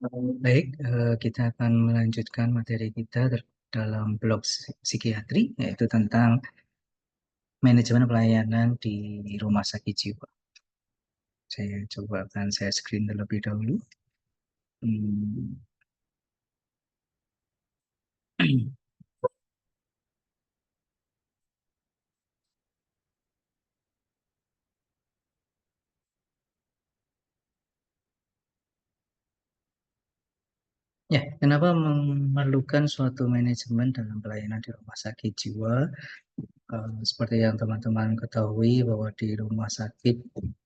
Baik, kita akan melanjutkan materi kita dalam blok psikiatri, yaitu tentang manajemen pelayanan di rumah sakit jiwa. Saya coba akan saya screen terlebih dahulu. Hmm. Ya, kenapa memerlukan suatu manajemen dalam pelayanan di rumah sakit jiwa? Seperti yang teman-teman ketahui bahwa di rumah sakit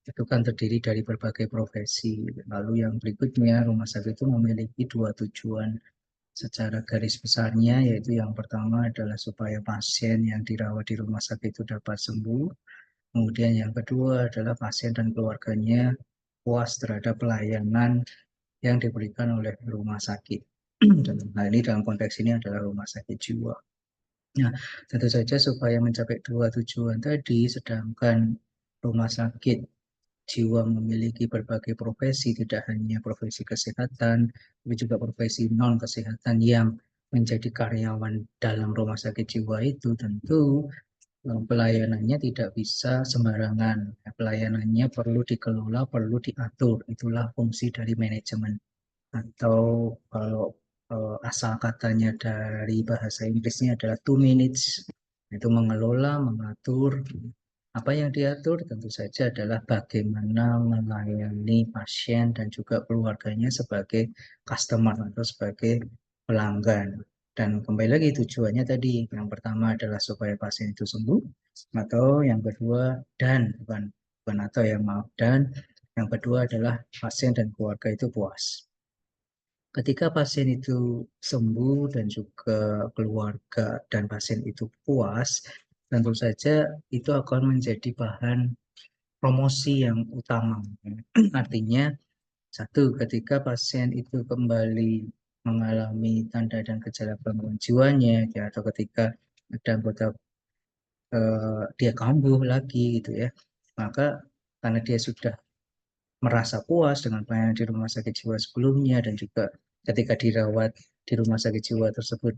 itu kan terdiri dari berbagai profesi. Lalu yang berikutnya, rumah sakit itu memiliki dua tujuan secara garis besarnya, yaitu yang pertama adalah supaya pasien yang dirawat di rumah sakit itu dapat sembuh. Kemudian yang kedua adalah pasien dan keluarganya puas terhadap pelayanan yang diberikan oleh rumah sakit. Dan hal ini dalam konteks ini adalah rumah sakit jiwa. Nah, tentu saja supaya mencapai dua tujuan tadi, sedangkan rumah sakit jiwa memiliki berbagai profesi, tidak hanya profesi kesehatan, tapi juga profesi non-kesehatan yang menjadi karyawan dalam rumah sakit jiwa itu tentu pelayanannya tidak bisa sembarangan. Pelayanannya perlu dikelola, perlu diatur. Itulah fungsi dari manajemen. Atau kalau asal katanya dari bahasa Inggrisnya adalah to manage, itu mengelola, mengatur. Apa yang diatur tentu saja adalah bagaimana melayani pasien dan juga keluarganya sebagai customer atau sebagai pelanggan. Dan kembali lagi tujuannya tadi, yang pertama adalah supaya pasien itu sembuh, atau yang kedua dan bukan atau yang maaf, dan yang kedua adalah pasien dan keluarga itu puas. Ketika pasien itu sembuh dan juga keluarga dan pasien itu puas, tentu saja itu akan menjadi bahan promosi yang utama. Artinya, satu, ketika pasien itu kembali mengalami tanda dan gejala gangguan jiwanya, ya, atau ketika ada anggota dia kambuh lagi gitu ya, maka karena dia sudah merasa puas dengan pelayanan di rumah sakit jiwa sebelumnya dan juga ketika dirawat di rumah sakit jiwa tersebut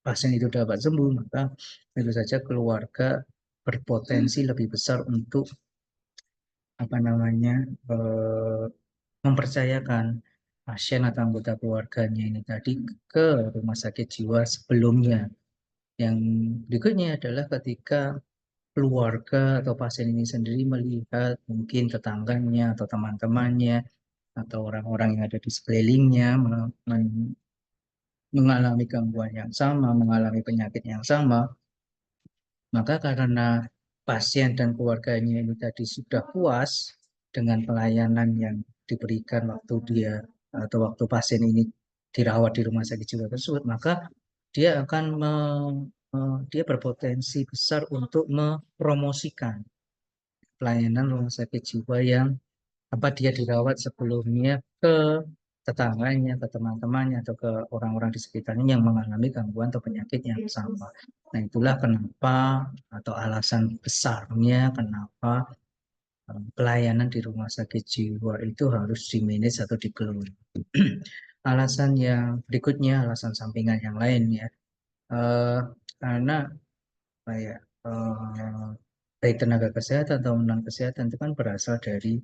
pasien itu dapat sembuh, maka tentu saja keluarga berpotensi lebih besar untuk apa namanya eh, mempercayakan pasien atau anggota keluarganya ini tadi ke rumah sakit jiwa sebelumnya. Yang berikutnya adalah ketika keluarga atau pasien ini sendiri melihat mungkin tetangganya atau teman-temannya atau orang-orang yang ada di sekelilingnya mengalami gangguan yang sama, mengalami penyakit yang sama, maka karena pasien dan keluarganya ini tadi sudah puas dengan pelayanan yang diberikan waktu dia atau waktu pasien ini dirawat di rumah sakit jiwa tersebut, maka dia akan dia berpotensi besar untuk mempromosikan pelayanan rumah sakit jiwa yang apa dia dirawat sebelumnya ke tetangganya, ke teman-temannya, atau ke orang-orang di sekitarnya yang mengalami gangguan atau penyakit yang sama. Nah, itulah kenapa atau alasan besarnya kenapa pelayanan di rumah sakit jiwa itu harus dimanage atau dikelola. Alasan yang berikutnya, alasan sampingan yang lain ya, eh, karena kayak baik tenaga kesehatan atau non kesehatan itu kan berasal dari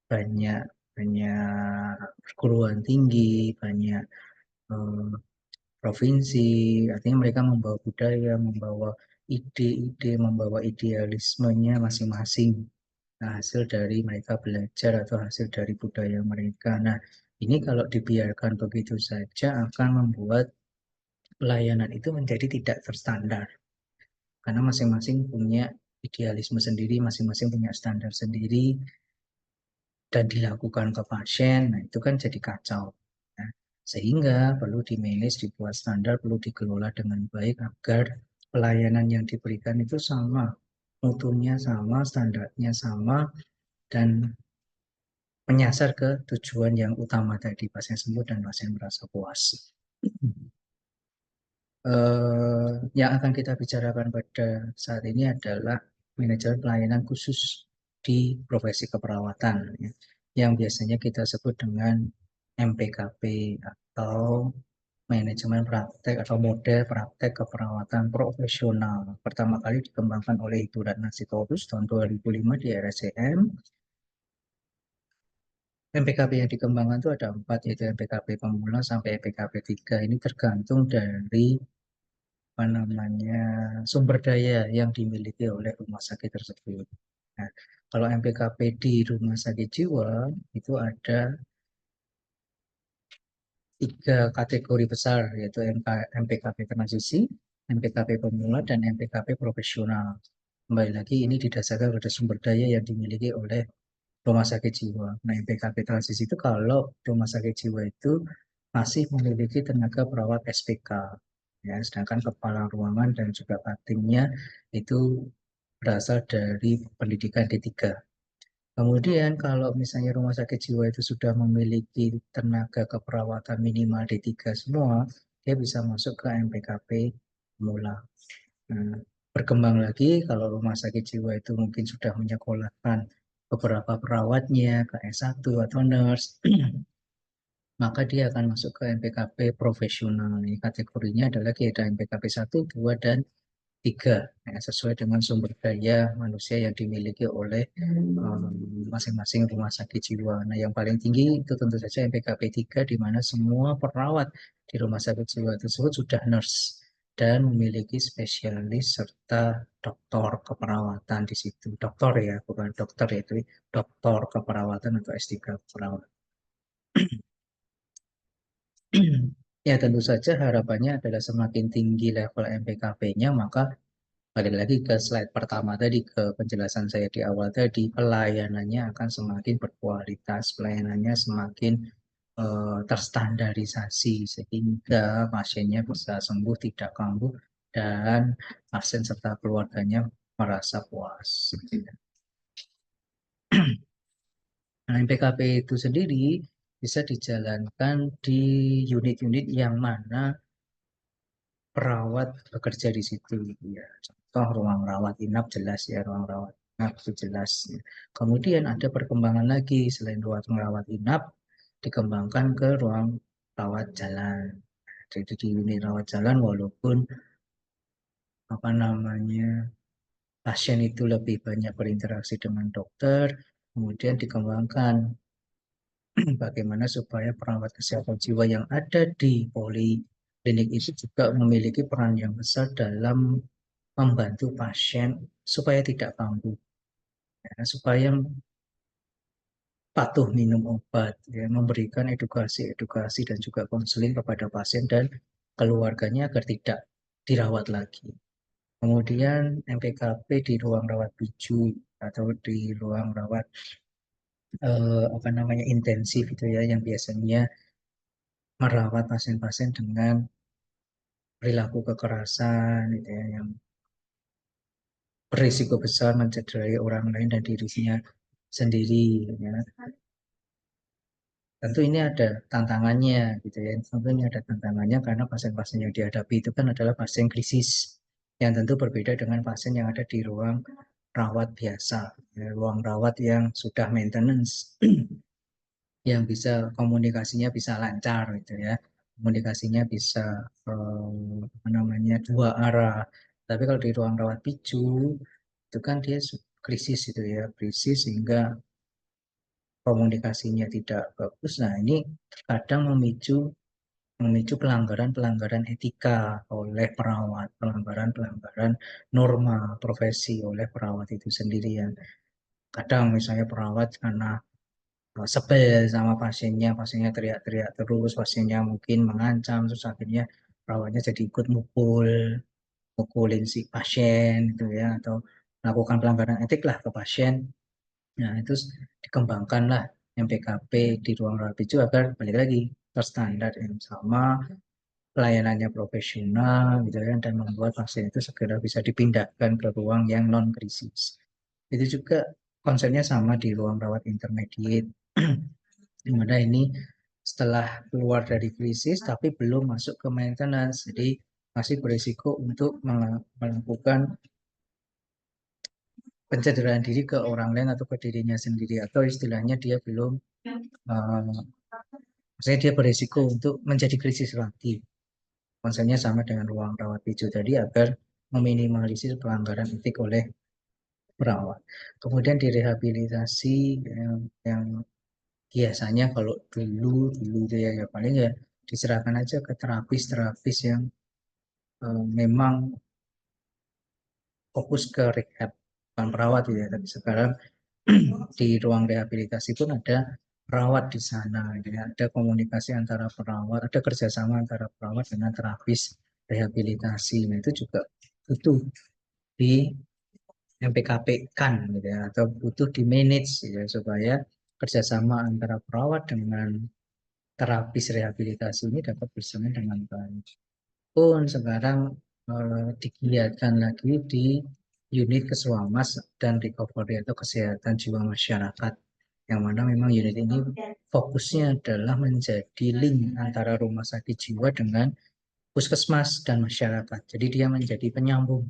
banyak banyak perguruan tinggi, banyak eh, provinsi, artinya mereka membawa budaya, membawa ide-ide, membawa idealismenya masing-masing. Nah, hasil dari mereka belajar atau hasil dari budaya mereka. Nah, ini kalau dibiarkan begitu saja akan membuat pelayanan itu menjadi tidak terstandar. Karena masing-masing punya idealisme sendiri, masing-masing punya standar sendiri, dan dilakukan ke pasien, nah itu kan jadi kacau. Ya. Sehingga perlu di-manage, dibuat standar, perlu dikelola dengan baik agar pelayanan yang diberikan itu sama, mutunya sama, standarnya sama, dan menyasar ke tujuan yang utama tadi, pasien sembuh dan pasien merasa puas. Yang akan kita bicarakan pada saat ini adalah manajemen pelayanan khusus di profesi keperawatan, ya, yang biasanya kita sebut dengan MPKP atau manajemen praktek atau model praktek keperawatan profesional. Pertama kali dikembangkan oleh Ibu Ratna Sitorus tahun 2005 di RSCM. MPKP yang dikembangkan itu ada 4, yaitu MPKP pemula sampai MPKP 3. Ini tergantung dari apa namanya sumber daya yang dimiliki oleh rumah sakit tersebut. Nah, kalau MPKP di rumah sakit jiwa itu ada 3 kategori besar, yaitu MPKP transisi, MPKP pemula, dan MPKP profesional. Kembali lagi ini didasarkan pada sumber daya yang dimiliki oleh rumah sakit jiwa. Nah, MPKP transisi itu kalau rumah sakit jiwa itu masih memiliki tenaga perawat SPK, ya, sedangkan kepala ruangan dan juga patimnya itu berasal dari pendidikan D3. Kemudian kalau misalnya rumah sakit jiwa itu sudah memiliki tenaga keperawatan minimal D3 semua, dia bisa masuk ke MPKP pemula. Nah, berkembang lagi kalau rumah sakit jiwa itu mungkin sudah menyekolahkan beberapa perawatnya ke S1 atau nurse, maka dia akan masuk ke MPKP profesional. Ini kategorinya adalah kita MPKP 1, 2, dan 3, ya, sesuai dengan sumber daya manusia yang dimiliki oleh masing-masing rumah sakit jiwa. Nah, yang paling tinggi itu tentu saja MPKP 3, di mana semua perawat di rumah sakit jiwa tersebut sudah nurse dan memiliki spesialis serta doktor keperawatan di situ. Doktor ya, bukan dokter, yaitu doktor keperawatan atau S3 keperawatan. Ya, tentu saja harapannya adalah semakin tinggi level MPKP-nya, maka balik lagi ke slide pertama tadi, ke penjelasan saya di awal tadi, pelayanannya akan semakin berkualitas, pelayanannya semakin terstandarisasi, sehingga pasiennya bisa sembuh, tidak kambuh, dan pasien serta keluarganya merasa puas. Nah, MPKP itu sendiri bisa dijalankan di unit-unit yang mana perawat bekerja di situ. Ya, contoh ruang rawat inap jelas ya, ruang rawat inap itu jelas. Kemudian ada perkembangan lagi, selain ruang rawat inap, dikembangkan ke ruang rawat jalan. Jadi di unit rawat jalan, walaupun apa namanya pasien itu lebih banyak berinteraksi dengan dokter, kemudian dikembangkan bagaimana supaya perawat kesehatan jiwa yang ada di poliklinik itu juga memiliki peran yang besar dalam membantu pasien supaya tidak kambuh, ya, supaya patuh minum obat, ya, memberikan edukasi dan juga konseling kepada pasien dan keluarganya agar tidak dirawat lagi. Kemudian MPKP di ruang rawat bisu atau di ruang rawat apa namanya intensif itu ya, yang biasanya merawat pasien-pasien dengan perilaku kekerasan gitu ya, yang berisiko besar mencederai orang lain dan dirinya sendiri, ya. Tentu ini ada tantangannya gitu ya. Tentu ini ada tantangannya karena pasien-pasien yang dihadapi itu kan adalah pasien krisis yang tentu berbeda dengan pasien yang ada di ruang rawat biasa, ya, ruang rawat yang sudah maintenance, yang bisa komunikasinya bisa lancar gitu ya. Komunikasinya bisa apa namanya dua arah. Tapi kalau di ruang rawat picu itu kan dia krisis itu ya, krisis sehingga komunikasinya tidak bagus. Nah, ini kadang memicu memicu pelanggaran-pelanggaran etika oleh perawat, pelanggaran-pelanggaran norma profesi oleh perawat itu sendiri, yang kadang misalnya perawat karena sebel sama pasiennya, pasiennya teriak-teriak terus, pasiennya mungkin mengancam, terus akhirnya perawatnya jadi ikut mukulin si pasien gitu ya, atau melakukan pelanggaran etik lah ke pasien. Nah, itu dikembangkanlah MPKP di ruang rawat picu agar balik lagi terstandar yang sama, pelayanannya profesional gitu kan, dan membuat pasien itu segera bisa dipindahkan ke ruang yang non krisis. Itu juga konsepnya sama di ruang rawat intermediate, di mana ini setelah keluar dari krisis tapi belum masuk ke maintenance, jadi masih berisiko untuk melakukan pencederaan diri ke orang lain atau ke dirinya sendiri, atau istilahnya dia belum uh, Maksudnya dia berisiko untuk menjadi krisis lagi. Konsepnya sama dengan ruang rawat hijau tadi agar meminimalisir pelanggaran etik oleh perawat. Kemudian direhabilitasi yang biasanya kalau dulu itu ya paling ya diserahkan aja ke terapis-terapis yang memang fokus ke rehab, bukan perawat ya. Tapi sekarang di ruang rehabilitasi pun ada perawat di sana, gitu ya. Ada komunikasi antara perawat, ada kerjasama antara perawat dengan terapis rehabilitasi. Nah itu juga butuh di MPKP kan, gitu ya, atau butuh di manage ya, supaya kerjasama antara perawat dengan terapis rehabilitasi ini dapat berjalan dengan baik. Pun sekarang digiatkan lagi di unit Keswamas dan recovery atau kesehatan jiwa masyarakat, yang mana memang unit ini fokusnya adalah menjadi link antara rumah sakit jiwa dengan puskesmas dan masyarakat. Jadi dia menjadi penyambung,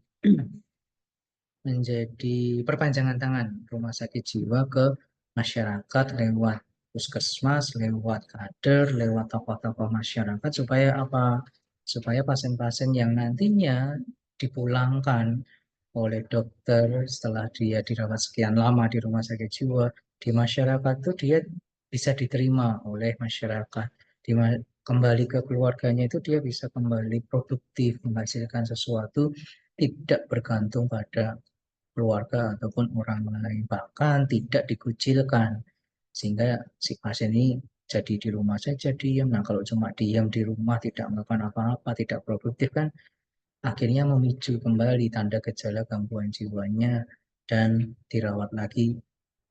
menjadi perpanjangan tangan rumah sakit jiwa ke masyarakat lewat puskesmas, lewat kader, lewat tokoh-tokoh masyarakat, supaya apa? Supaya pasien-pasien yang nantinya dipulangkan oleh dokter setelah dia dirawat sekian lama di rumah sakit jiwa di masyarakat itu dia bisa diterima oleh masyarakat. Di kembali ke keluarganya itu dia bisa kembali produktif, menghasilkan sesuatu, tidak bergantung pada keluarga ataupun orang lain, bahkan tidak dikucilkan, sehingga si pasien ini jadi di rumah saja diam. Nah kalau cuma diam di rumah tidak melakukan apa-apa, tidak produktif kan akhirnya memicu kembali tanda gejala gangguan jiwanya dan dirawat lagi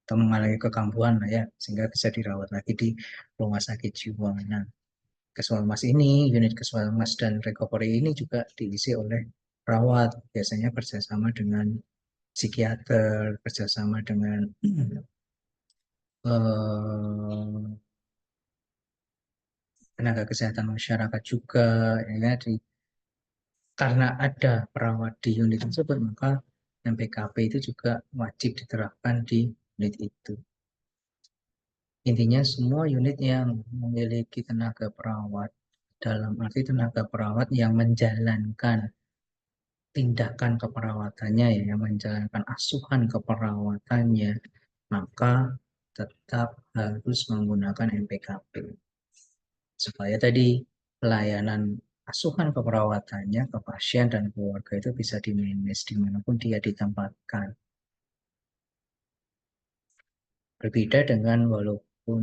atau mengalami kekambuhan lah ya, sehingga bisa dirawat lagi di rumah sakit jiwa. Nah, Keswalmas ini, unit Keswalmas dan recovery ini juga diisi oleh perawat, biasanya kerjasama dengan psikiater, kerjasama dengan eh, tenaga kesehatan masyarakat juga, ya, karena ada perawat di unit tersebut, maka MPKP itu juga wajib diterapkan di unit itu. Intinya semua unit yang memiliki tenaga perawat, dalam arti tenaga perawat yang menjalankan tindakan keperawatannya, ya, yang menjalankan asuhan keperawatannya, maka tetap harus menggunakan MPKP. Supaya tadi pelayanan asuhan keperawatannya ke pasien dan keluarga itu bisa dimanage dimanapun dia ditempatkan. Berbeda dengan walaupun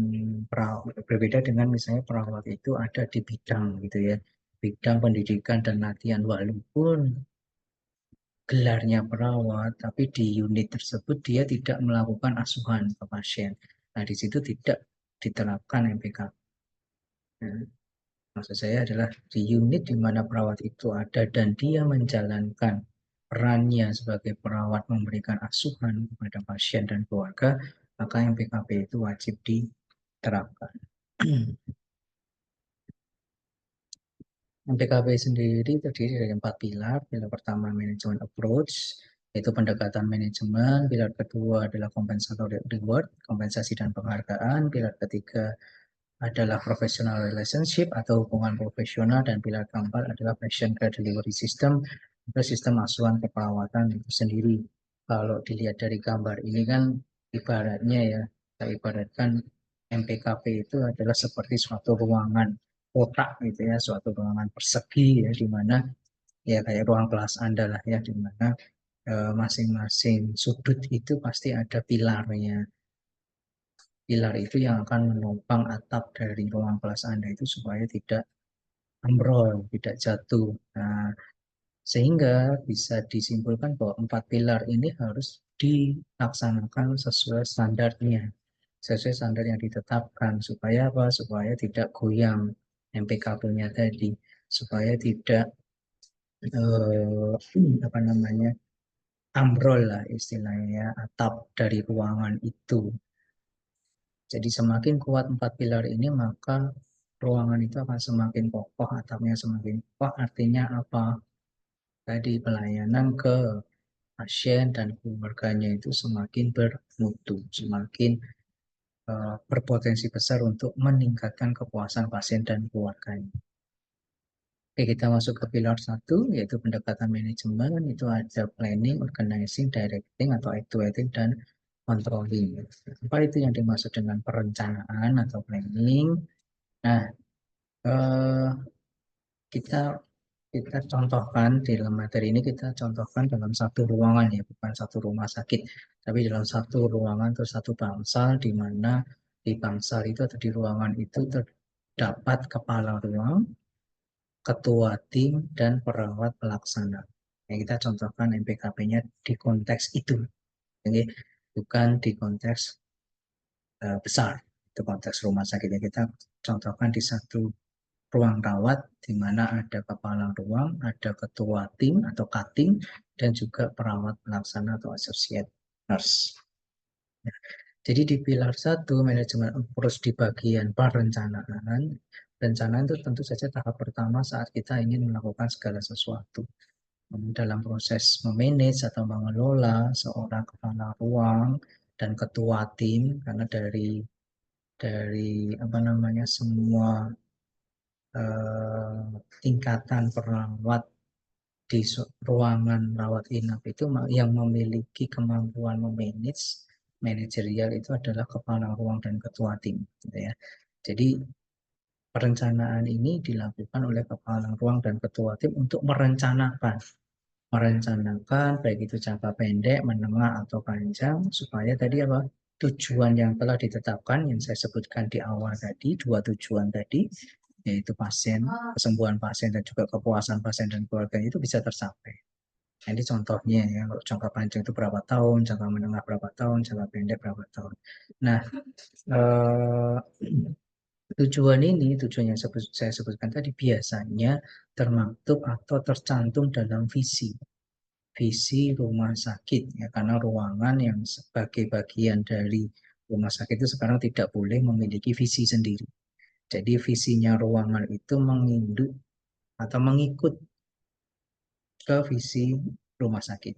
berbeda dengan misalnya perawat itu ada di bidang gitu ya, bidang pendidikan dan latihan, walaupun gelarnya perawat, tapi di unit tersebut dia tidak melakukan asuhan ke pasien. Nah, di situ tidak diterapkan MPK. Nah, maksud saya adalah di unit di mana perawat itu ada dan dia menjalankan perannya sebagai perawat memberikan asuhan kepada pasien dan keluarga, maka MPKP itu wajib diterapkan. MPKB sendiri terdiri dari 4 pilar. Pilar pertama manajemen approach, yaitu pendekatan manajemen. Pilar kedua adalah compensatory reward, kompensasi dan penghargaan. Pilar ketiga adalah professional relationship atau hubungan profesional. Dan pilar keempat adalah patient care delivery system atau sistem asuhan keperawatan itu sendiri. Kalau dilihat dari gambar ini kan ibaratnya ya, kita ibaratkan MPKP itu adalah seperti suatu ruangan kotak gitu ya, suatu ruangan persegi ya, di mana ya kayak ruang kelas Anda lah ya, di mana masing-masing sudut itu pasti ada pilarnya. Pilar itu yang akan menopang atap dari ruang kelas Anda itu supaya tidak ambrol, tidak jatuh. Nah, sehingga bisa disimpulkan bahwa 4 pilar ini harus dilaksanakan sesuai standarnya, sesuai standar yang ditetapkan, supaya apa? Supaya tidak goyang MPKB-nya tadi, supaya tidak apa namanya, ambrol lah istilahnya atap dari ruangan itu. Jadi semakin kuat 4 pilar ini, maka ruangan itu akan semakin kokoh, atapnya semakin kokoh. Artinya apa? Tadi pelayanan ke pasien dan keluarganya itu semakin bermutu, semakin berpotensi besar untuk meningkatkan kepuasan pasien dan keluarganya. Oke, kita masuk ke pilar satu, yaitu pendekatan manajemen. Itu ada planning, organizing, directing, atau actuating, dan controlling. Apa itu yang dimaksud dengan perencanaan atau planning? Nah, eh, kita kita contohkan di dalam materi ini, kita contohkan dalam satu ruangan ya, bukan satu rumah sakit, tapi dalam satu ruangan atau satu bangsal, di mana di bangsal itu atau di ruangan itu terdapat kepala ruang, ketua tim, dan perawat pelaksana. Yang kita contohkan MPKP-nya di konteks itu, jadi bukan di konteks besar, itu konteks rumah sakit. Ya, kita contohkan di satu ruang rawat, di mana ada kepala ruang, ada ketua tim atau kating, dan juga perawat pelaksana atau associate nurse. Jadi di pilar satu, manajemen approach di bagian perencanaan, rencana itu tentu saja tahap pertama saat kita ingin melakukan segala sesuatu. Dalam proses memanage atau mengelola seorang kepala ruang dan ketua tim, karena dari apa namanya, semua tingkatan perawat di ruangan rawat inap itu yang memiliki kemampuan memanage manajerial itu adalah kepala ruang dan ketua tim, gitu ya. Jadi perencanaan ini dilakukan oleh kepala ruang dan ketua tim untuk merencanakan baik itu jangka pendek, menengah, atau panjang, supaya tadi apa, tujuan yang telah ditetapkan yang saya sebutkan di awal tadi, dua tujuan tadi, yaitu pasien, kesembuhan pasien, dan juga kepuasan pasien dan keluarga itu bisa tercapai. Jadi contohnya ya, kalau jangka panjang itu berapa tahun, jangka menengah berapa tahun, jangka pendek berapa tahun. Nah, eh, tujuan ini, tujuan yang saya sebutkan tadi, biasanya termaktub atau tercantum dalam visi rumah sakit ya, karena ruangan yang sebagai bagian dari rumah sakit itu sekarang tidak boleh memiliki visi sendiri. Jadi visinya ruangan itu menginduk atau mengikut ke visi rumah sakit.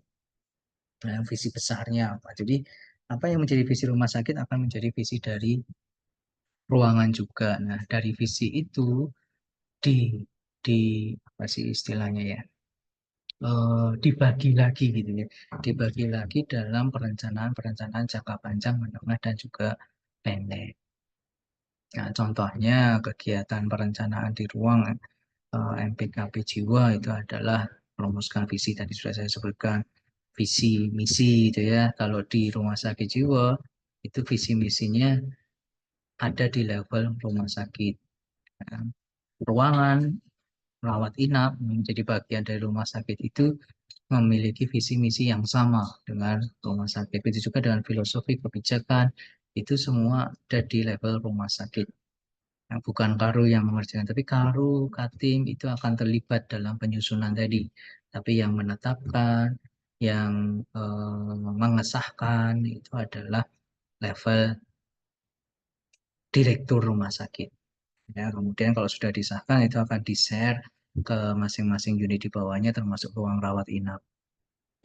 Nah, visi besarnya apa? Jadi apa yang menjadi visi rumah sakit akan menjadi visi dari ruangan juga. Nah, dari visi itu di di apa sih istilahnya ya? Dibagi lagi gitu ya. Dibagi lagi dalam perencanaan jangka panjang, menengah, dan juga pendek. Nah, contohnya kegiatan perencanaan di ruang MPKP jiwa itu adalah merumuskan visi, tadi sudah saya sebutkan, visi misi itu ya. Kalau di rumah sakit jiwa itu visi misinya ada di level rumah sakit. Nah, ruangan rawat inap menjadi bagian dari rumah sakit itu memiliki visi misi yang sama dengan rumah sakit. Begitu juga dengan filosofi kebijakan, itu semua ada di level rumah sakit. Nah, bukan Karu yang mengerjakan, tapi Karu, Katim itu akan terlibat dalam penyusunan tadi. Tapi yang menetapkan, yang mengesahkan itu adalah level direktur rumah sakit. Ya, kemudian kalau sudah disahkan itu akan di-share ke masing-masing unit di bawahnya, termasuk ruang rawat inap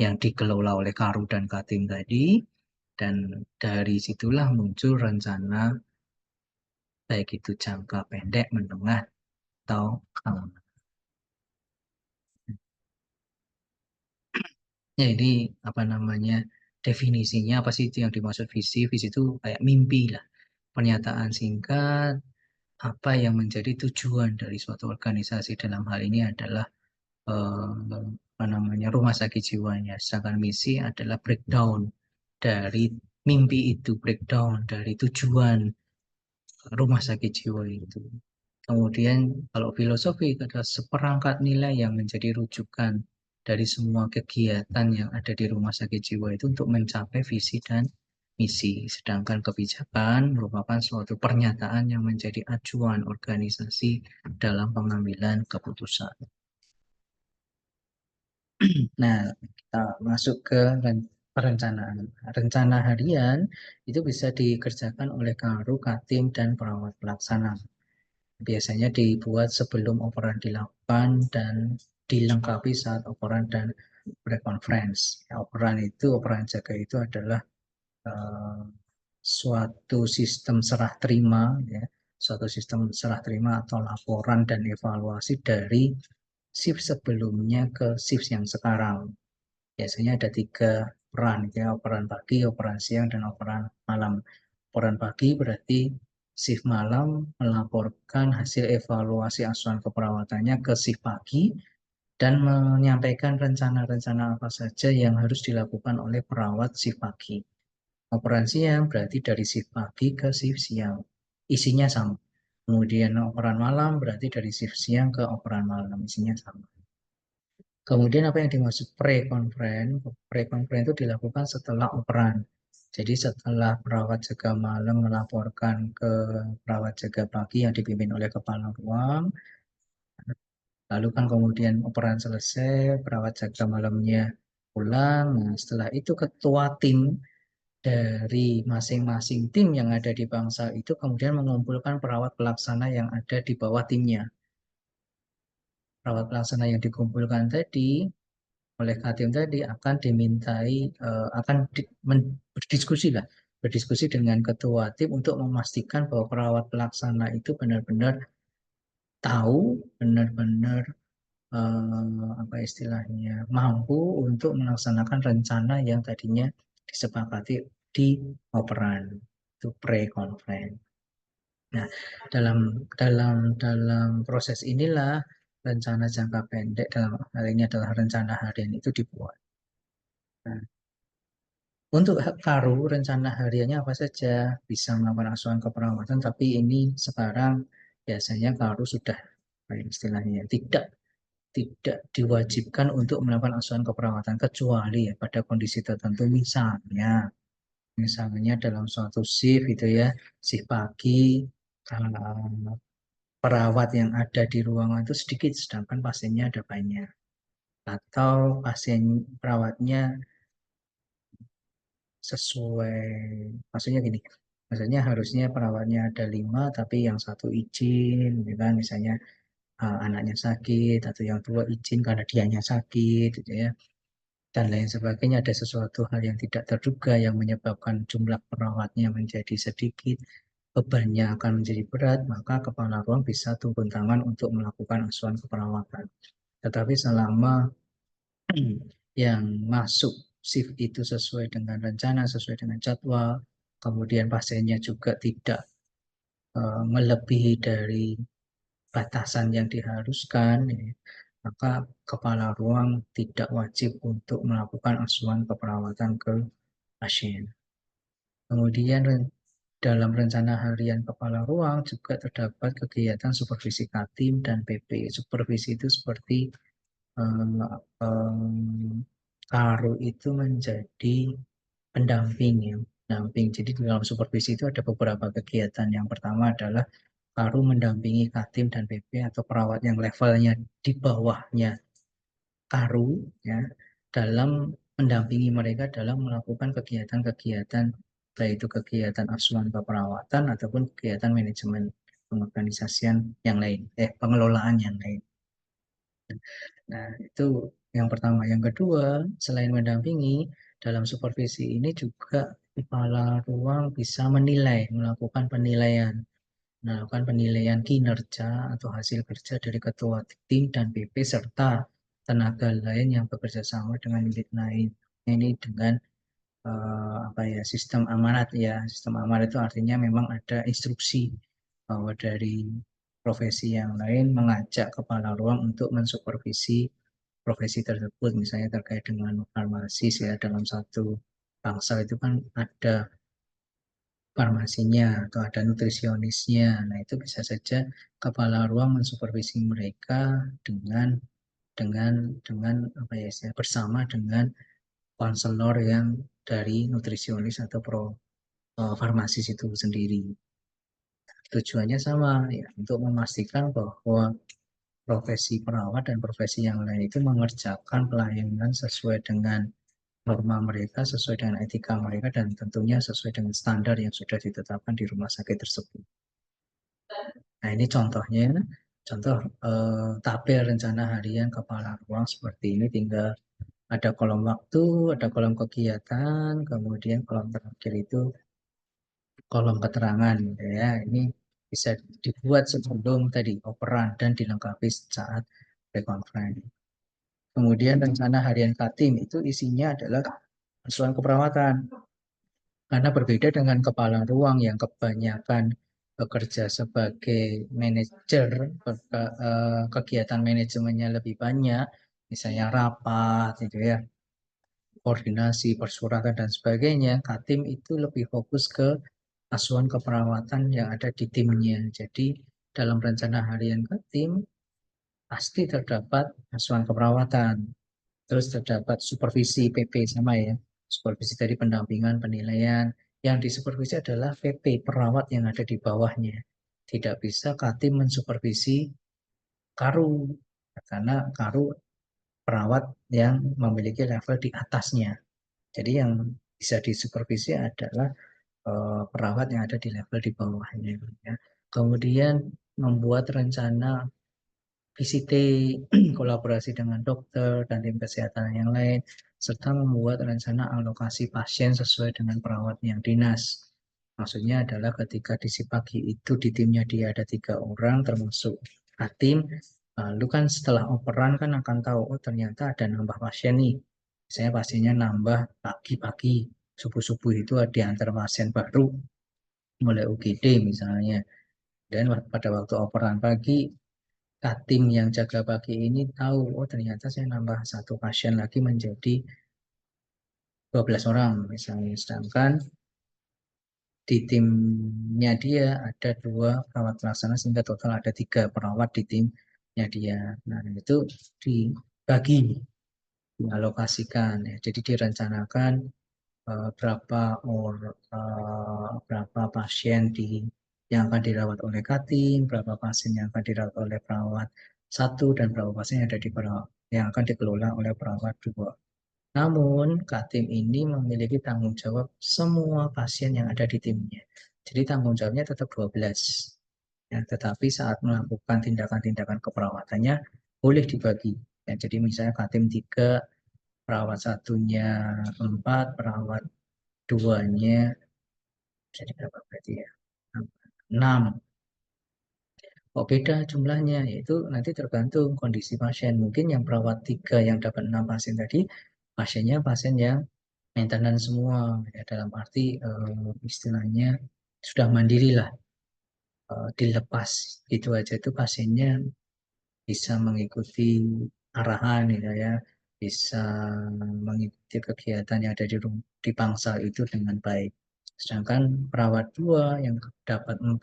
yang dikelola oleh Karu dan Katim tadi. Dan dari situlah muncul rencana baik itu jangka pendek, menengah, atau ya, ini apa namanya, definisinya apa sih itu yang dimaksud visi? Visi itu kayak mimpi lah, pernyataan singkat apa yang menjadi tujuan dari suatu organisasi. Dalam hal ini adalah apa namanya, rumah sakit jiwanya. Sedangkan misi adalah breakdown dari mimpi itu, breakdown dari tujuan rumah sakit jiwa itu. Kemudian kalau filosofi itu adalah seperangkat nilai yang menjadi rujukan dari semua kegiatan yang ada di rumah sakit jiwa itu untuk mencapai visi dan misi. Sedangkan kebijakan merupakan suatu pernyataan yang menjadi acuan organisasi dalam pengambilan keputusan. Nah, kita masuk ke perencanaan. Rencana harian itu bisa dikerjakan oleh Karu, Katim, dan perawat pelaksana. Biasanya dibuat sebelum operan dilakukan dan dilengkapi saat operan dan pre-conference. Ya, operan jaga itu adalah suatu sistem serah terima, ya, suatu sistem serah terima atau laporan dan evaluasi dari shift sebelumnya ke shift yang sekarang. Biasanya ada tiga peran, ya, operan pagi, operan siang, dan operan malam. Operan pagi berarti shift malam melaporkan hasil evaluasi asuhan keperawatannya ke shift pagi dan menyampaikan rencana-rencana apa saja yang harus dilakukan oleh perawat shift pagi. Operan siang berarti dari shift pagi ke shift siang. Isinya sama. Kemudian operan malam berarti dari shift siang ke operan malam. Isinya sama. Kemudian apa yang dimaksud pre-conference? Pre-conference itu dilakukan setelah operan. Jadi setelah perawat jaga malam melaporkan ke perawat jaga pagi yang dipimpin oleh kepala ruang, lalu kan kemudian operan selesai, perawat jaga malamnya pulang. Nah, setelah itu ketua tim dari masing-masing tim yang ada di Bangsal itu kemudian mengumpulkan perawat pelaksana yang ada di bawah timnya. Perawat pelaksana yang dikumpulkan tadi oleh Katim tadi akan dimintai akan berdiskusi lah, berdiskusi dengan ketua tim untuk memastikan bahwa perawat pelaksana itu benar-benar tahu, benar-benar apa istilahnya mampu untuk melaksanakan rencana yang tadinya disepakati di operan, itu pre-conference. Nah, dalam dalam proses inilah rencana jangka pendek, dalam hal ini adalah rencana harian, itu dibuat. Nah, untuk Karu, rencana hariannya apa saja? Bisa melakukan asuhan keperawatan, tapi ini sekarang biasanya Karu sudah, istilahnya, tidak diwajibkan untuk melakukan asuhan keperawatan kecuali ya pada kondisi tertentu, misalnya dalam suatu shift itu ya, shift pagi, perawat yang ada di ruangan itu sedikit sedangkan pasiennya ada banyak, atau pasien perawatnya sesuai, maksudnya gini, maksudnya harusnya perawatnya ada 5 tapi yang satu izin gitu kan, misalnya anaknya sakit atau yang tua izin karena dianya sakit gitu ya, dan lain sebagainya, ada sesuatu hal yang tidak terduga yang menyebabkan jumlah perawatnya menjadi sedikit, bebannya akan menjadi berat, maka kepala ruang bisa turun tangan untuk melakukan asuhan keperawatan. Tetapi selama yang masuk shift itu sesuai dengan rencana, sesuai dengan jadwal, kemudian pasiennya juga tidak melebihi dari batasan yang diharuskan, ya, maka kepala ruang tidak wajib untuk melakukan asuhan keperawatan ke pasien. Kemudian dalam rencana harian kepala ruang juga terdapat kegiatan supervisi Katim dan PP. Supervisi itu seperti Karu itu menjadi pendamping, ya, pendamping. Jadi di dalam supervisi itu ada beberapa kegiatan. Yang pertama adalah Karu mendampingi Katim dan PP atau perawat yang levelnya di bawahnya Karu, ya, dalam mendampingi mereka dalam melakukan kegiatan-kegiatan, baik itu kegiatan asuhan keperawatan ataupun kegiatan manajemen pengorganisasian yang lain, pengelolaan yang lain. Nah, itu yang pertama. Yang kedua, selain mendampingi, dalam supervisi ini juga kepala ruang bisa menilai, melakukan penilaian kinerja atau hasil kerja dari ketua tim dan PP serta tenaga lain yang bekerja sama dengan unit lain. Ini dengan apa ya, sistem amanat, ya. Sistem amanat itu artinya memang ada instruksi bahwa dari profesi yang lain mengajak kepala ruang untuk mensupervisi profesi tersebut, misalnya terkait dengan farmasis, ya, dalam satu bangsal itu kan ada farmasinya atau ada nutrisionisnya. Nah, itu bisa saja kepala ruang mensupervisi mereka dengan dengan apa ya, bersama dengan konselor yang dari nutrisionis atau farmasis itu sendiri. Tujuannya sama, ya, untuk memastikan bahwa profesi perawat dan profesi yang lain itu mengerjakan pelayanan sesuai dengan norma mereka, sesuai dengan etika mereka, dan tentunya sesuai dengan standar yang sudah ditetapkan di rumah sakit tersebut. Nah, ini contohnya, contoh tabel rencana harian kepala ruang seperti ini, tinggal ada kolom waktu, ada kolom kegiatan, kemudian kolom terakhir itu kolom keterangan gitu ya. Ini bisa dibuat sebelum tadi operan dan dilengkapi saat pre-conference. Kemudian rencana harian Katim itu isinya adalah asuhan keperawatan. Karena berbeda dengan kepala ruang yang kebanyakan bekerja sebagai manajer, kegiatan manajemennya lebih banyak, misalnya rapat, gitu ya, koordinasi, persuratan, dan sebagainya. Katim itu lebih fokus ke asuhan keperawatan yang ada di timnya. Jadi dalam rencana harian Katim pasti terdapat asuhan keperawatan. Terus terdapat supervisi PP sama ya. Supervisi dari pendampingan, penilaian. Yang disupervisi adalah PP, perawat yang ada di bawahnya. Tidak bisa Katim mensupervisi Karu. Karena Karu perawat yang memiliki level di atasnya. Jadi yang bisa disupervisi adalah perawat yang ada di level di bawahnya. Ya. Kemudian membuat rencana VCT, kolaborasi dengan dokter dan tim kesehatan yang lain, serta membuat rencana alokasi pasien sesuai dengan perawat yang dinas. Maksudnya adalah ketika di si pagi itu di timnya dia ada 3 orang, termasuk tim, lalu kan setelah operan kan akan tahu, oh ternyata ada nambah pasien nih. Misalnya pasiennya nambah pagi-pagi, subuh-subuh itu ada antar pasien baru, mulai UGD misalnya. Dan pada waktu operan pagi, tim yang jaga pagi ini tahu, oh ternyata saya nambah 1 pasien lagi menjadi 12 orang misalnya. Sedangkan di timnya dia ada 2 perawat pelaksana sehingga total ada 3 perawat di timnya dia. Nah itu dibagi, dialokasikan ya. Jadi direncanakan berapa pasien yang akan dirawat oleh Katim, berapa pasien yang akan dirawat oleh perawat 1, dan berapa pasien yang ada di perawat yang akan dikelola oleh perawat 2. Namun, Katim ini memiliki tanggung jawab semua pasien yang ada di timnya. Jadi tanggung jawabnya tetap 12. Ya, tetapi saat melakukan tindakan-tindakan keperawatannya boleh dibagi. Ya, jadi misalnya Katim 3, perawat satunya 4, perawat duanya jadi berapa berarti ya? 6. Kok beda jumlahnya? Yaitu nanti tergantung kondisi pasien. Mungkin yang perawat 3 yang dapat 6 pasien tadi, pasiennya pasien yang maintenance semua. Ya, dalam arti istilahnya sudah mandiri lah. Dilepas itu aja itu pasiennya bisa mengikuti arahan gitu ya. Bisa mengikuti kegiatan yang ada di bangsal itu dengan baik. Sedangkan perawat 2 yang dapat 4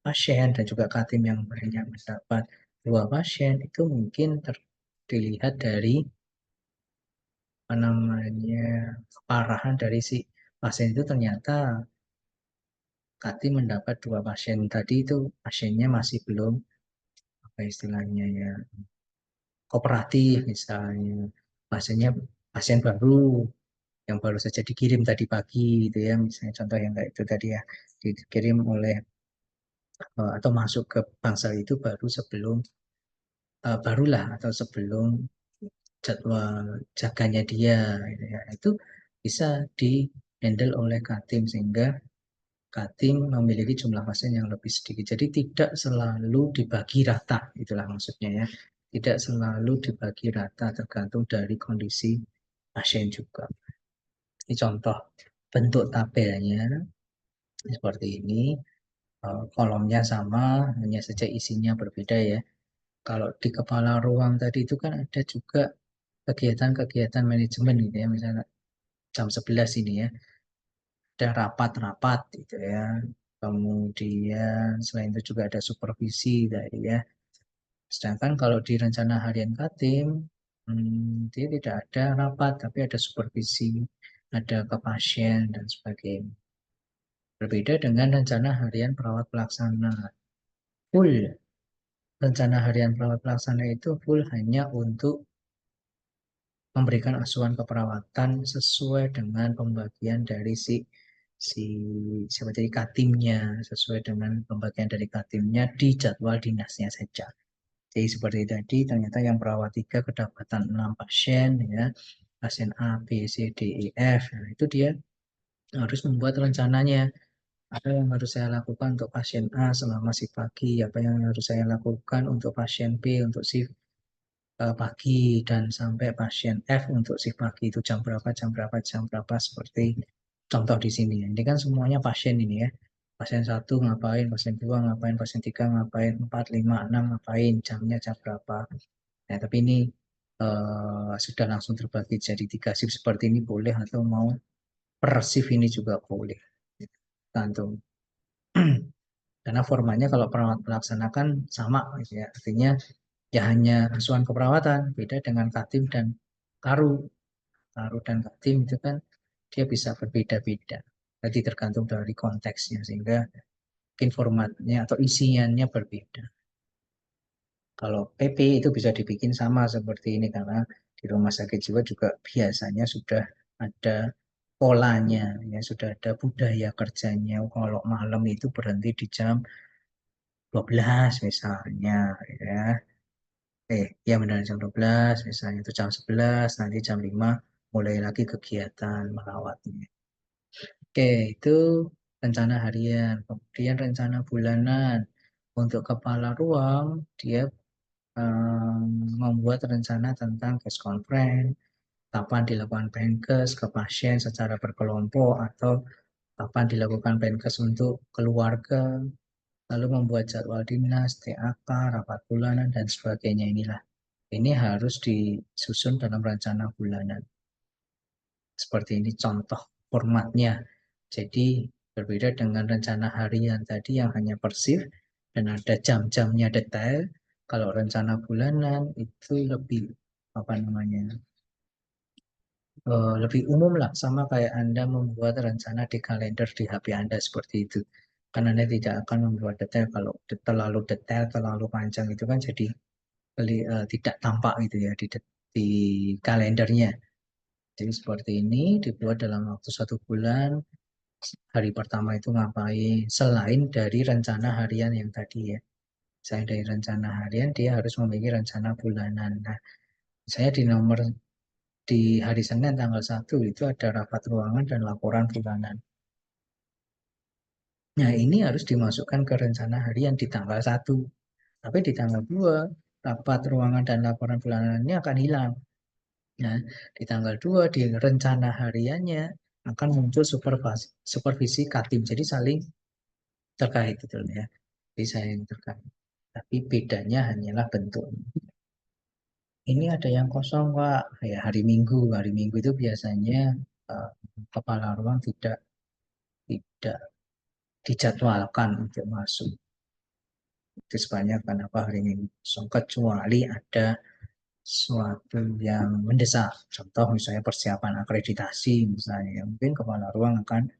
pasien dan juga Katim yang banyak mendapat 2 pasien itu mungkin dilihat dari apa namanya keparahan dari si pasien itu. Ternyata Katim mendapat 2 pasien tadi itu pasiennya masih belum apa istilahnya ya kooperatif, misalnya pasiennya pasien baru yang baru saja dikirim tadi pagi gitu ya, misalnya contoh yang kayak itu tadi ya, dikirim oleh atau masuk ke bangsal itu baru sebelum barulah atau sebelum jadwal jaganya dia gitu ya. Itu bisa di handle oleh Katim sehingga Katim memiliki jumlah pasien yang lebih sedikit. Jadi tidak selalu dibagi rata, itulah maksudnya ya. Tidak selalu dibagi rata, tergantung dari kondisi pasien juga. Ini contoh bentuk tabelnya seperti ini. Kolomnya sama, hanya saja isinya berbeda ya. Kalau di kepala ruang tadi itu kan ada juga kegiatan-kegiatan manajemen gitu ya. Misalnya jam 11 ini ya, ada rapat-rapat gitu ya. Kemudian selain itu juga ada supervisi dari ya. Sedangkan kalau di rencana harian Katim, dia tidak ada rapat, tapi ada supervisi, ada ke pasien dan sebagainya. Berbeda dengan rencana harian perawat pelaksana. Full rencana harian perawat pelaksana itu full hanya untuk memberikan asuhan keperawatan sesuai dengan pembagian dari si siapa tadi katimnya, sesuai dengan pembagian dari katimnya di jadwal dinasnya saja. Jadi seperti tadi ternyata yang perawat 3 kedapatan 6 pasien ya, pasien A, B, C, D, E, F. Nah, itu dia harus membuat rencananya. Apa yang harus saya lakukan untuk pasien A selama shift pagi, apa yang harus saya lakukan untuk pasien B untuk shift pagi, dan sampai pasien F untuk shift pagi itu jam berapa, jam berapa, jam berapa, seperti contoh di sini. Ini kan semuanya pasien ini ya. Pasien satu ngapain, pasien dua ngapain, pasien tiga ngapain, empat, lima, enam ngapain, jamnya jam berapa. Nah, tapi ini sudah langsung terbagi jadi tiga shift seperti ini boleh, atau mau per shift ini juga boleh. Gantung. Karena formatnya kalau perawat pelaksana kan sama gitu ya. Artinya ya hanya asuhan keperawatan, beda dengan Katim dan Karu. Karu dan Katim itu kan dia bisa berbeda-beda. Jadi tergantung dari konteksnya, sehingga mungkin formatnya atau isiannya berbeda. Kalau PP itu bisa dibikin sama seperti ini, karena di rumah sakit jiwa juga biasanya sudah ada polanya, ya sudah ada budaya kerjanya. Kalau malam itu berhenti di jam 12 misalnya, ya. Ya benar jam 12 misalnya, itu jam 11, nanti jam 5 mulai lagi kegiatan merawatnya. Oke, itu rencana harian. Kemudian rencana bulanan. Untuk kepala ruang, dia membuat rencana tentang case conference, kapan dilakukan penkes ke pasien secara berkelompok, atau kapan dilakukan penkes untuk keluarga, lalu membuat jadwal dinas, TAK, rapat bulanan, dan sebagainya. Ini harus disusun dalam rencana bulanan. Seperti ini contoh formatnya. Jadi berbeda dengan rencana harian tadi yang hanya per shift dan ada jam-jamnya detail. Kalau rencana bulanan itu lebih apa namanya, lebih umum lah, sama kayak Anda membuat rencana di kalender di HP Anda seperti itu. Karena Anda tidak akan membuat detail. Kalau terlalu detail, terlalu panjang itu kan jadi tidak tampak gitu ya di kalendernya. Jadi seperti ini dibuat dalam waktu 1 bulan. Hari pertama itu ngapain? Selain dari rencana harian yang tadi ya. Selain dari rencana harian, dia harus memiliki rencana bulanan. Nah, saya di hari Senin tanggal 1 itu ada rapat ruangan dan laporan bulanan. Nah, ini harus dimasukkan ke rencana harian di tanggal 1. Tapi di tanggal 2 rapat ruangan dan laporan bulanan ini akan hilang. Nah, di tanggal 2 di rencana hariannya akan muncul supervisi Katim. Jadi saling terkait gitu ya. Jadi saling terkait. Tapi bedanya hanyalah bentuk. Ini ada yang kosong, Pak. Ya, hari Minggu. Hari Minggu itu biasanya eh, kepala ruang tidak dijadwalkan untuk masuk. Itu sebabnya kenapa hari Minggu kosong. Kecuali ada suatu yang mendesak. Contoh misalnya persiapan akreditasi misalnya. Mungkin kepala ruang akan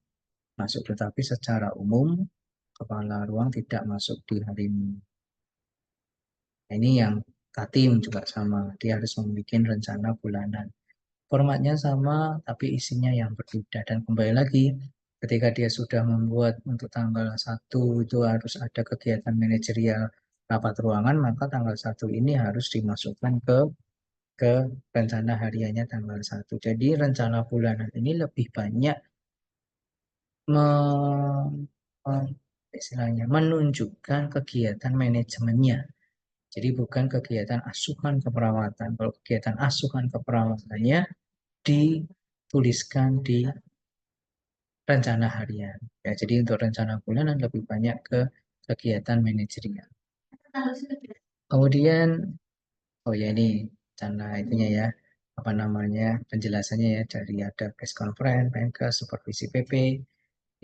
masuk, tetapi secara umum kepala ruang tidak masuk di hari Minggu. Nah, ini yang Katim juga sama, dia harus membuat rencana bulanan. Formatnya sama, tapi isinya yang berbeda. Dan kembali lagi, ketika dia sudah membuat untuk tanggal 1 itu harus ada kegiatan manajerial rapat ruangan, maka tanggal 1 ini harus dimasukkan ke rencana hariannya tanggal 1. Jadi rencana bulanan ini lebih banyak istilahnya menunjukkan kegiatan manajemennya. Jadi bukan kegiatan asuhan keperawatan. Kalau kegiatan asuhan keperawatannya dituliskan di rencana harian. Ya, jadi untuk rencana bulanan lebih banyak ke kegiatan manajerial. Kemudian, oh ya ini rencana itunya ya, apa namanya penjelasannya ya, dari ada press conference, penkes, supervisi PP.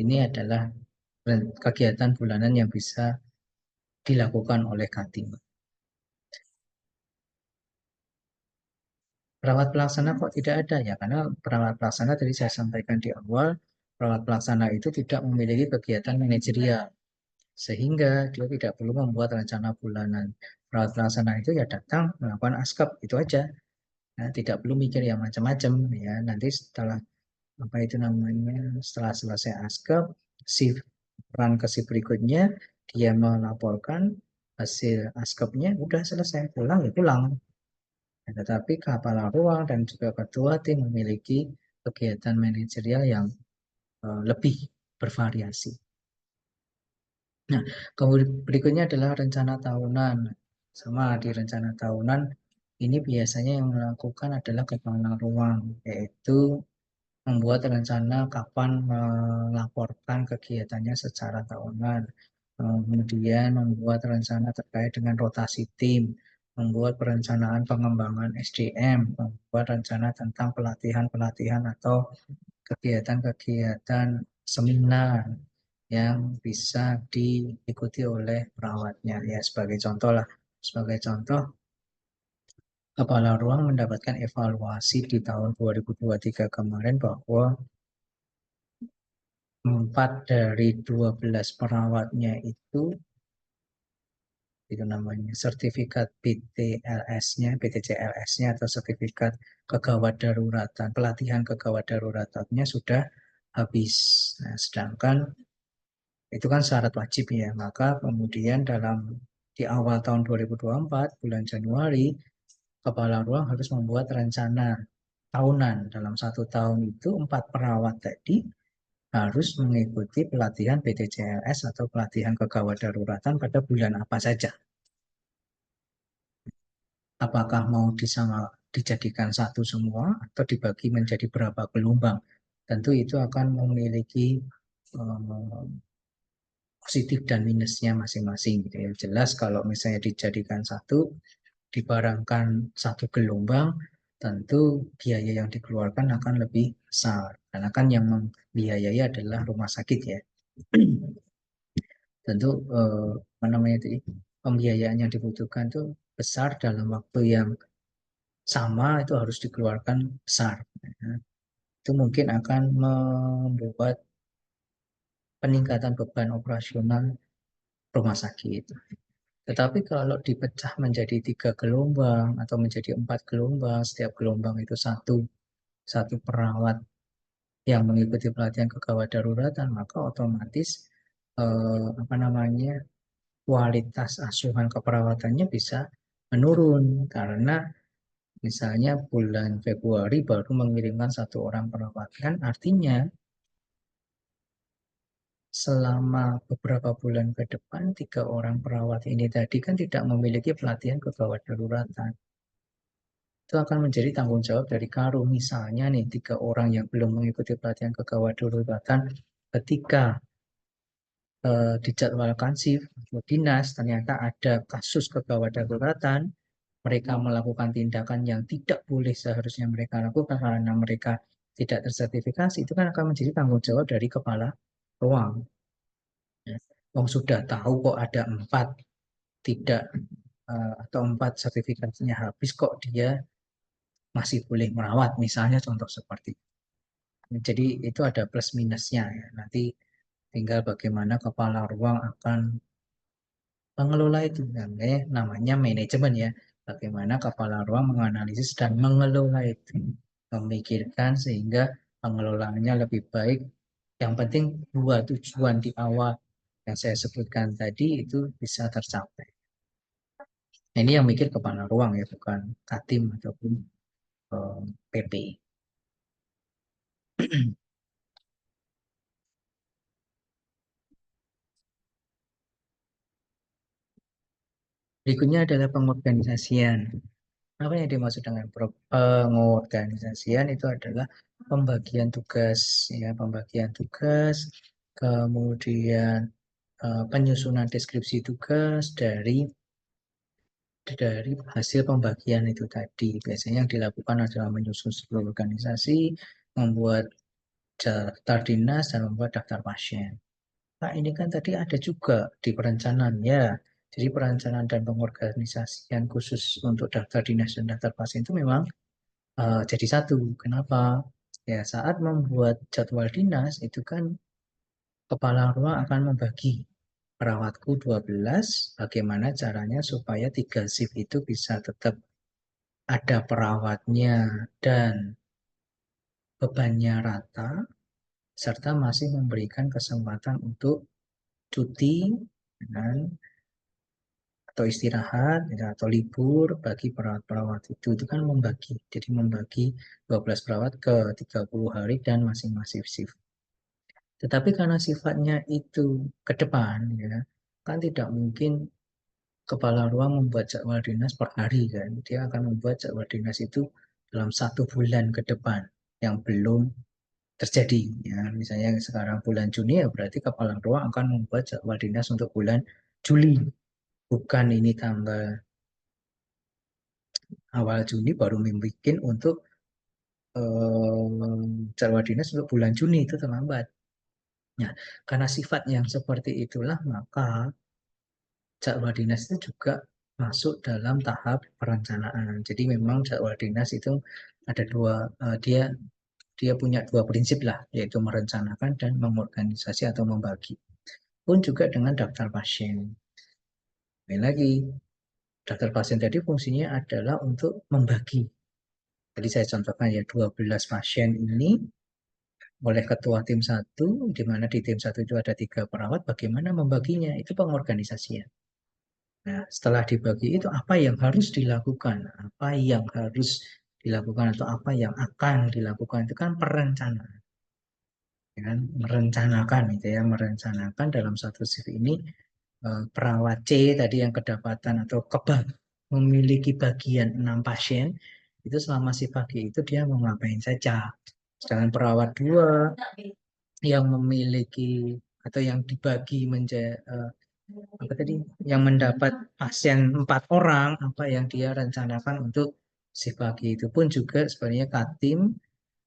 Ini adalah kegiatan bulanan yang bisa dilakukan oleh Katim. Perawat pelaksana kok tidak ada ya? Karena perawat pelaksana tadi saya sampaikan di awal, perawat pelaksana itu tidak memiliki kegiatan manajerial, sehingga dia tidak perlu membuat rencana bulanan. Perawat pelaksana itu ya datang melakukan askep itu aja. Nah, tidak perlu mikir yang macam-macam ya. Nanti setelah apa itu namanya, setelah selesai askep, shift run ke shift berikutnya, dia melaporkan hasil askepnya, udah selesai, pulang ya pulang. Nah, tetapi kepala ruang dan juga ketua tim memiliki kegiatan manajerial yang lebih bervariasi. Nah, kemudian berikutnya adalah rencana tahunan. Sama di rencana tahunan ini biasanya yang melakukan adalah kepala ruang, yaitu membuat rencana kapan melaporkan kegiatannya secara tahunan, kemudian membuat rencana terkait dengan rotasi tim, membuat perencanaan pengembangan SDM, membuat rencana tentang pelatihan-pelatihan atau kegiatan-kegiatan seminar yang bisa diikuti oleh perawatnya. Ya, sebagai contoh lah, sebagai contoh, Kepala Ruang mendapatkan evaluasi di tahun 2023 kemarin bahwa 4 dari 12 perawatnya itu namanya sertifikat BTLS-nya, BTCLS-nya atau sertifikat kegawat daruratan, pelatihan kegawat daruratannya sudah habis. Nah, sedangkan itu kan syarat wajib ya, maka kemudian di awal tahun 2024, bulan Januari, Kepala Ruang harus membuat rencana tahunan. Dalam 1 tahun itu, 4 perawat tadi harus mengikuti pelatihan BTCLS atau pelatihan kegawat daruratan pada bulan apa saja. Apakah mau dijadikan satu semua atau dibagi menjadi berapa gelombang? Tentu itu akan memiliki positif dan minusnya masing-masing gitu ya. Jelas kalau misalnya dijadikan satu, dibarangkan satu gelombang, tentu biaya yang dikeluarkan akan lebih besar. Karena kan yang membiayai adalah rumah sakit ya. Tentu apa namanya itu, pembiayaan yang dibutuhkan itu besar dalam waktu yang sama itu harus dikeluarkan besar. Nah, itu mungkin akan membuat peningkatan beban operasional rumah sakit. Tetapi kalau dipecah menjadi 3 gelombang atau menjadi 4 gelombang, setiap gelombang itu satu perawat yang mengikuti pelatihan kegawat daruratan, maka otomatis apa namanya kualitas asuhan keperawatannya bisa menurun karena misalnya bulan Februari baru mengirimkan 1 orang perawat, kan artinya selama beberapa bulan ke depan 3 orang perawat ini tadi kan tidak memiliki pelatihan kegawat daruratan. Itu akan menjadi tanggung jawab dari Karu. Misalnya nih 3 orang yang belum mengikuti pelatihan kegawat daruratan ketika dijadwalkan shift atau dinas ternyata ada kasus kegawat daruratan, mereka melakukan tindakan yang tidak boleh seharusnya mereka lakukan karena mereka tidak tersertifikasi, itu kan akan menjadi tanggung jawab dari kepala ruang. Wong sudah tahu kok ada 4 tidak atau 4 sertifikasinya habis kok dia masih boleh merawat, misalnya contoh seperti itu. Jadi itu ada plus minusnya ya. Nanti tinggal bagaimana kepala ruang akan mengelola itu. Namanya manajemen ya. Bagaimana kepala ruang menganalisis dan mengelola itu. Memikirkan sehingga pengelolaannya lebih baik. Yang penting 2 tujuan di awal yang saya sebutkan tadi itu bisa tercapai. Nah, ini yang mikir kepala ruang ya, bukan Katim ataupun PP. Berikutnya adalah pengorganisasian. Apa yang dimaksud dengan pengorganisasian itu adalah pembagian tugas, ya, pembagian tugas, kemudian penyusunan deskripsi tugas dari hasil pembagian itu tadi. Biasanya yang dilakukan adalah menyusun seluruh organisasi, membuat daftar dinas, dan membuat daftar pasien. Nah, ini kan tadi ada juga di perencanaan ya. Jadi perencanaan dan pengorganisasian khusus untuk daftar dinas dan daftar pasien itu memang jadi satu. Kenapa? Ya, saat membuat jadwal dinas itu kan kepala ruang akan membagi perawatku 12, bagaimana caranya supaya 3 shift itu bisa tetap ada perawatnya dan bebannya rata, serta masih memberikan kesempatan untuk cuti dan atau istirahat ya, atau libur bagi perawat-perawat itu kan membagi. Jadi membagi 12 perawat ke 30 hari dan masing-masing shift. Tetapi karena sifatnya itu ke depan, ya, kan tidak mungkin kepala ruang membuat jadwal dinas per hari kan. Dia akan membuat jadwal dinas itu dalam 1 bulan ke depan yang belum terjadi. Ya, misalnya sekarang bulan Juni ya berarti kepala ruang akan membuat jadwal dinas untuk bulan Juli. Bukan ini tanggal awal Juni baru membuat untuk jadwal dinas untuk bulan Juni itu terlambat. Nah, karena sifat yang seperti itulah maka jadwal dinas itu juga masuk dalam tahap perencanaan. Jadi memang jadwal dinas itu ada dua, dia dia punya dua prinsip lah, yaitu merencanakan dan mengorganisasi atau membagi. Pun juga dengan daftar pasien. Lain lagi, daftar pasien tadi fungsinya adalah untuk membagi. Jadi saya contohkan ya 12 pasien ini oleh ketua tim satu, di mana di tim satu itu ada 3 perawat, bagaimana membaginya? Itu pengorganisasian. Nah, setelah dibagi itu apa yang harus dilakukan, apa yang harus dilakukan atau apa yang akan dilakukan itu kan perencanaan, ya kan? Merencanakan itu ya, merencanakan dalam satu shift ini perawat C tadi yang kedapatan atau memiliki bagian 6 pasien itu selama si pagi itu dia mau ngapain saja. Sedangkan perawat 2 yang memiliki atau yang dibagi menjadi apa tadi yang mendapat pasien 4 orang apa yang dia rencanakan untuk si pagi itu pun juga sebenarnya Katim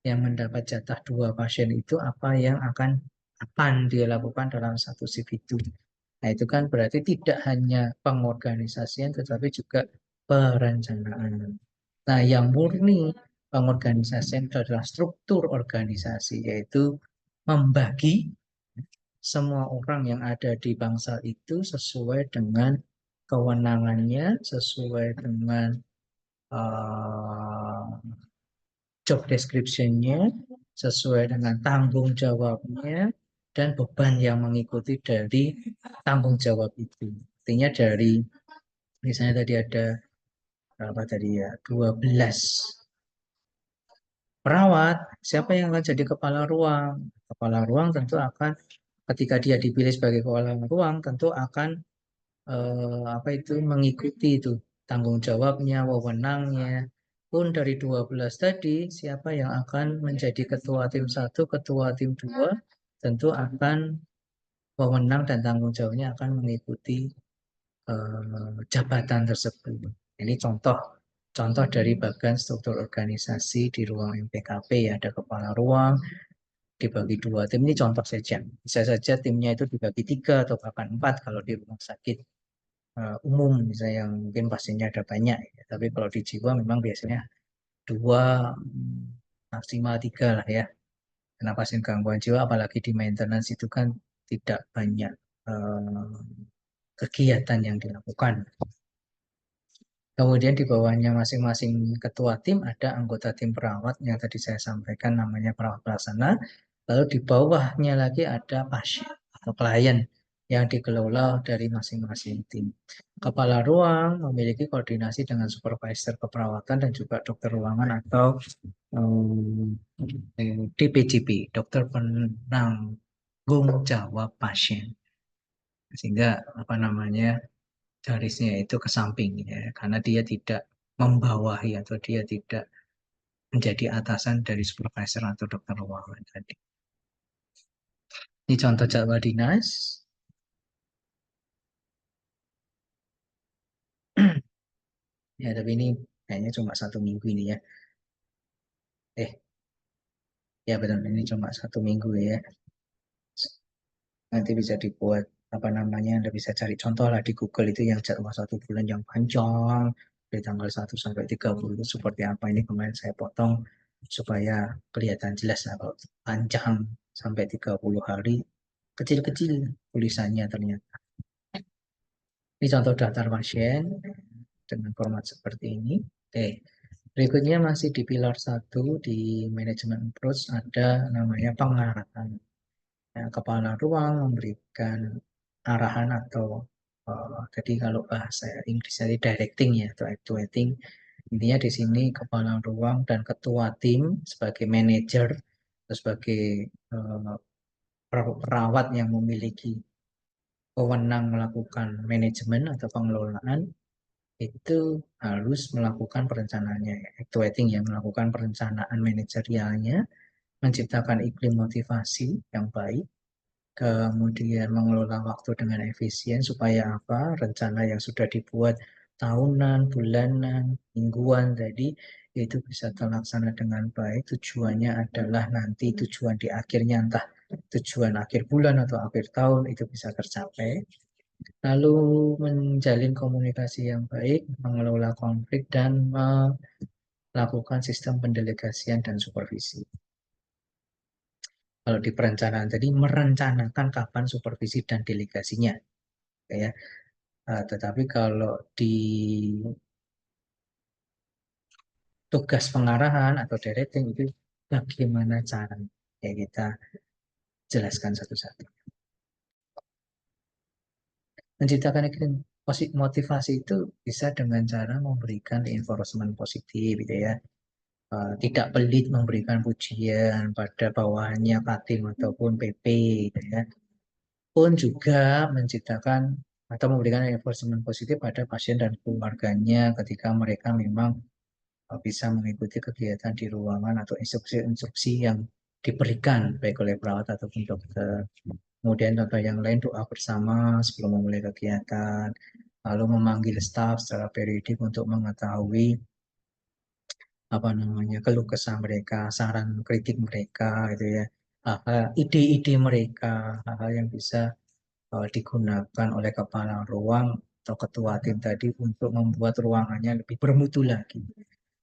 yang mendapat jatah 2 pasien itu apa yang akan dia lakukan dalam satu shift itu. Nah itu kan berarti tidak hanya pengorganisasian tetapi juga perencanaan. Nah yang murni pengorganisasian itu adalah struktur organisasi yaitu membagi semua orang yang ada di bangsal itu sesuai dengan kewenangannya, sesuai dengan uh, job description-nya, sesuai dengan tanggung jawabnya, dan beban yang mengikuti dari tanggung jawab itu. Artinya dari, misalnya tadi ada berapa tadi ya, 12 perawat, siapa yang akan jadi kepala ruang? Kepala ruang tentu akan, ketika dia dipilih sebagai kepala ruang, tentu akan apa itu mengikuti itu tanggung jawabnya, wewenangnya. Pun dari 12 tadi, siapa yang akan menjadi ketua tim satu, ketua tim 2, tentu akan wewenang dan tanggung jawabnya akan mengikuti jabatan tersebut. Ini contoh contoh dari bagian struktur organisasi di ruang MPKP ya, ada kepala ruang dibagi 2 tim. Ini contoh saja. Bisa saja timnya itu dibagi 3 atau bahkan 4 kalau di rumah sakit umum misalnya yang mungkin pasiennya ada banyak ya. Tapi kalau di jiwa memang biasanya 2 maksimal 3 lah ya. Karena pasien gangguan jiwa apalagi di maintenance itu kan tidak banyak eh, kegiatan yang dilakukan. Kemudian di bawahnya masing-masing ketua tim ada anggota tim perawat yang tadi saya sampaikan namanya perawat pelaksana. Lalu di bawahnya lagi ada pasien atau klien yang dikelola dari masing-masing tim. Kepala ruang memiliki koordinasi dengan supervisor keperawatan dan juga dokter ruangan atau DPJP, dokter penanggung jawab pasien. Sehingga apa namanya garisnya itu ke samping ya, karena dia tidak membawahi atau dia tidak menjadi atasan dari supervisor atau dokter ruangan tadi. Ini contoh jadwal dinas. Ya, tapi ini kayaknya cuma 1 minggu ini ya. Eh, ya benar ini cuma 1 minggu ya. Nanti bisa dibuat apa namanya, Anda bisa cari contoh lah di Google itu yang jadwal 1 bulan yang panjang dari tanggal 1 sampai 30 itu seperti apa. Ini kemarin saya potong supaya kelihatan jelas lah kalau panjang sampai 30 hari kecil-kecil tulisannya ternyata. Ini contoh daftar pasien dengan format seperti ini. Oke, berikutnya masih di pilar 1 di manajemen approach ada namanya pengarahan. Ya, kepala ruang memberikan arahan atau jadi kalau bahasa Inggrisnya itu directing ya atau actuating. Intinya di sini kepala ruang dan ketua tim sebagai manajer atau sebagai perawat yang memiliki wewenang melakukan manajemen atau pengelolaan itu harus melakukan perencanaannya, actuating ya, melakukan perencanaan manajerialnya, menciptakan iklim motivasi yang baik, kemudian mengelola waktu dengan efisien supaya apa? Rencana yang sudah dibuat tahunan, bulanan, mingguan tadi itu bisa terlaksana dengan baik. Tujuannya adalah nanti tujuan di akhirnya entah tujuan akhir bulan atau akhir tahun itu bisa tercapai. Lalu menjalin komunikasi yang baik, mengelola konflik dan melakukan sistem pendelegasian dan supervisi. Kalau di perencanaan tadi merencanakan kapan supervisi dan delegasinya, ya. Tetapi kalau di tugas pengarahan atau directing itu bagaimana cara, ya kita jelaskan satu-satu. Menciptakan iklim motivasi itu bisa dengan cara memberikan reinforcement positif, gitu ya. Tidak pelit memberikan pujian pada bawahannya Katim ataupun PP, gitu ya. Pun juga menciptakan atau memberikan reinforcement positif pada pasien dan keluarganya ketika mereka memang bisa mengikuti kegiatan di ruangan atau instruksi-instruksi yang diberikan baik oleh perawat ataupun dokter. Kemudian contoh yang lain doa bersama sebelum memulai kegiatan, lalu memanggil staf secara periodik untuk mengetahui apa namanya keluh kesah mereka, saran kritik mereka, gitu ya, ide-ide mereka, hal-hal yang bisa digunakan oleh kepala ruang atau ketua tim tadi untuk membuat ruangannya lebih bermutu lagi.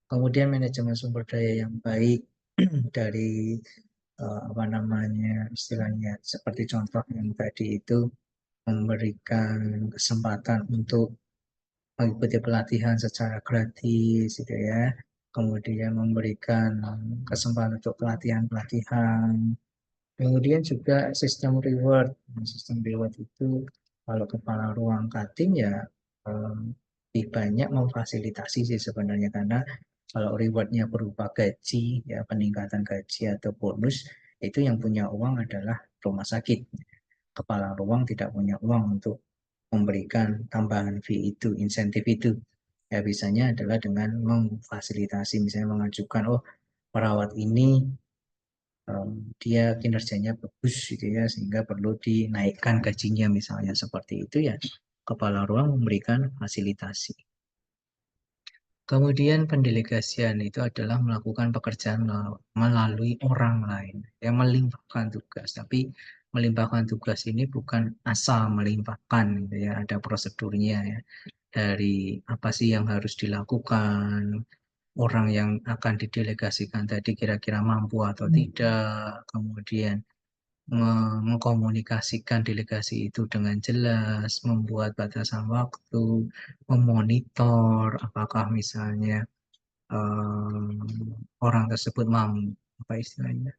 Kemudian manajemen sumber daya yang baik dari apa namanya istilahnya seperti contoh yang tadi itu memberikan kesempatan untuk mengikuti pelatihan secara gratis gitu ya. Kemudian memberikan kesempatan untuk pelatihan-pelatihan. Kemudian juga sistem reward. Sistem reward itu kalau kepala ruang cutting ya lebih banyak memfasilitasi sih sebenarnya karena kalau rewardnya berupa gaji ya peningkatan gaji atau bonus itu yang punya uang adalah rumah sakit. Kepala ruang tidak punya uang untuk memberikan tambahan fee itu, insentif itu. Ya biasanya adalah dengan memfasilitasi misalnya mengajukan oh perawat ini dia kinerjanya bagus gitu ya sehingga perlu dinaikkan gajinya misalnya seperti itu ya kepala ruang memberikan fasilitasi. Kemudian pendelegasian itu adalah melakukan pekerjaan melalui orang lain yang melimpahkan tugas tapi melimpahkan tugas ini bukan asal melimpahkan gitu ya ada prosedurnya ya dari apa sih yang harus dilakukan orang yang akan didelegasikan tadi kira-kira mampu atau tidak, kemudian mengkomunikasikan delegasi itu dengan jelas, membuat batasan waktu, memonitor apakah misalnya orang tersebut mampu apa istilahnya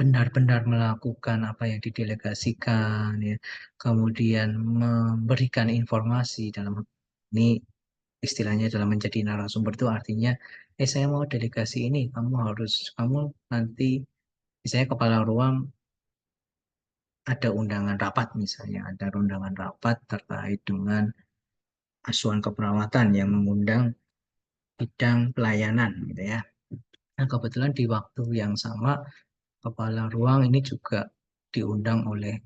benar-benar melakukan apa yang didelegasikan ya kemudian memberikan informasi dalam ini istilahnya dalam menjadi narasumber itu artinya saya mau delegasi ini kamu nanti misalnya kepala ruang ada undangan rapat misalnya ada undangan rapat terkait dengan asuhan keperawatan yang mengundang bidang pelayanan gitu ya. Nah, kebetulan di waktu yang sama kepala ruang ini juga diundang oleh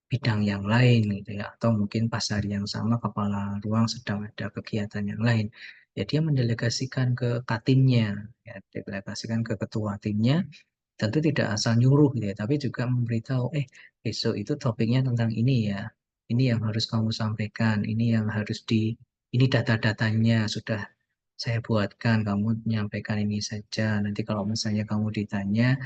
bidang yang lain gitu ya atau mungkin pas hari yang sama kepala ruang sedang ada kegiatan yang lain ya dia mendelegasikan ke katimnya ya delegasikan ke ketua timnya tentu tidak asal nyuruh gitu ya tapi juga memberitahu besok itu topiknya tentang ini ya ini yang harus kamu sampaikan ini yang harus ini data-datanya sudah saya buatkan kamu menyampaikan ini saja nanti kalau misalnya kamu ditanya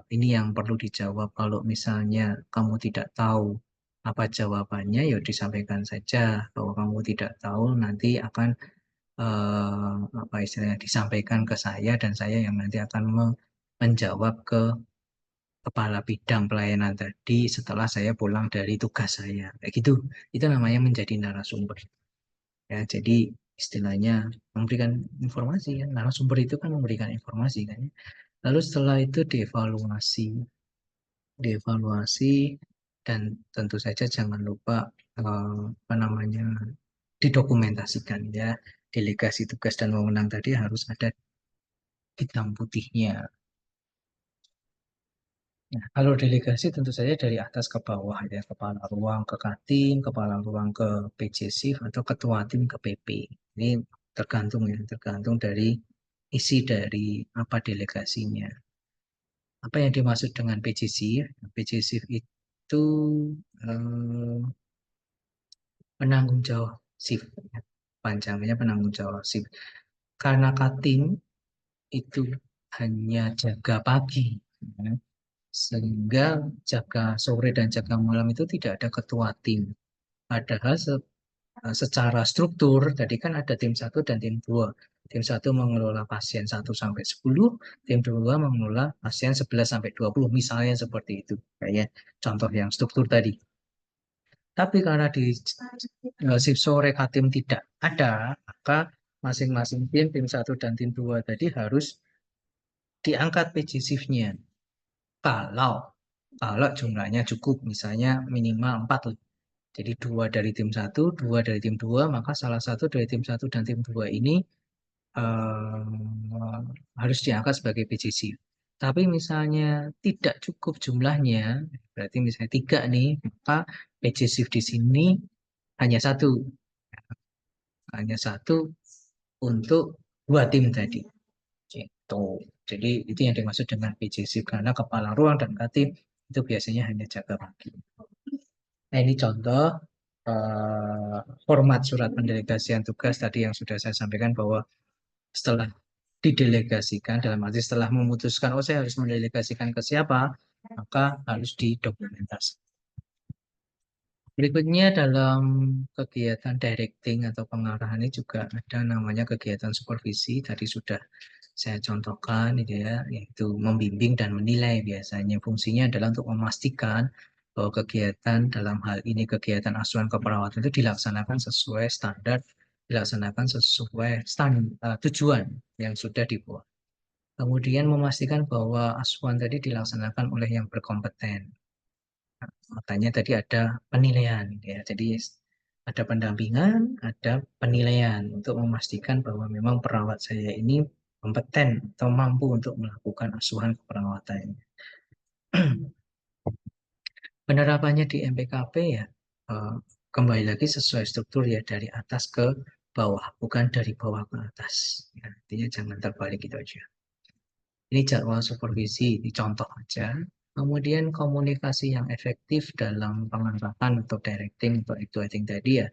ini yang perlu dijawab. Kalau misalnya kamu tidak tahu apa jawabannya, ya disampaikan saja bahwa kamu tidak tahu nanti akan apa istilahnya disampaikan ke saya dan saya yang nanti akan menjawab ke kepala bidang pelayanan tadi setelah saya pulang dari tugas saya. Kayak gitu. Itu namanya menjadi narasumber. Ya, jadi istilahnya memberikan informasi kan. Narasumber itu kan memberikan informasi kan. Ya. Lalu setelah itu dievaluasi dievaluasi, dan tentu saja jangan lupa apa namanya didokumentasikan ya. Delegasi tugas dan wewenang tadi harus ada hitam putihnya. Nah, kalau delegasi tentu saja dari atas ke bawah ya, kepala ruang ke Katim, kepala ruang ke PJ Shift atau ketua tim ke PP. Ini tergantung ya, tergantung dari isi dari apa delegasinya. Apa yang dimaksud dengan PJ Shift? PJ Shift itu eh, penanggung jawab shift, panjangnya penanggung jawab shift. Karena Katim itu hanya jaga pagi, ya, sehingga jaga sore dan jaga malam itu tidak ada ketua tim. Padahal secara struktur tadi kan ada tim satu dan tim 2. Tim satu mengelola pasien 1 sampai 10, tim 2 mengelola pasien 11 sampai 20, misalnya seperti itu. Kayak contoh yang struktur tadi. Tapi karena di shift sore Katim tidak ada, maka masing-masing tim 1 dan tim 2 tadi harus diangkat PJ shift-nya. Kalau kalau jumlahnya cukup, misalnya minimal 4. Jadi dua dari tim satu, dua dari tim dua, maka salah satu dari tim satu dan tim dua ini harus diangkat sebagai PJ shift. Tapi misalnya tidak cukup jumlahnya, berarti misalnya 3 nih, maka PJ shift di sini hanya satu, hanya satu untuk 2 tim tadi. Gitu. Jadi itu yang dimaksud dengan PJ shift karena kepala ruang dan katim itu biasanya hanya jaga pagi. Nah, ini contoh format surat pendelegasian tugas tadi yang sudah saya sampaikan bahwa setelah didelegasikan, dalam arti setelah memutuskan, oh saya harus mendelegasikan ke siapa, maka harus didokumentasi. Berikutnya dalam kegiatan directing atau pengarahan ini juga ada namanya kegiatan supervisi. Tadi sudah saya contohkan gitu ya, yaitu membimbing dan menilai biasanya. Fungsinya adalah untuk memastikan bahwa kegiatan dalam hal ini kegiatan asuhan keperawatan itu dilaksanakan sesuai standar, dilaksanakan sesuai tujuan yang sudah dibuat. Kemudian memastikan bahwa asuhan tadi dilaksanakan oleh yang berkompeten. Makanya tadi ada penilaian ya. Jadi ada pendampingan, ada penilaian untuk memastikan bahwa memang perawat saya ini kompeten atau mampu untuk melakukan asuhan keperawatan. Penerapannya di MPKP ya eh, kembali lagi sesuai struktur ya dari atas ke bawah, bukan dari bawah ke atas. Ya, artinya jangan terbalik gitu aja. Ini jadwal supervisi, dicontoh aja. Kemudian komunikasi yang efektif dalam pengarahan atau directing atau actuating tadi ya.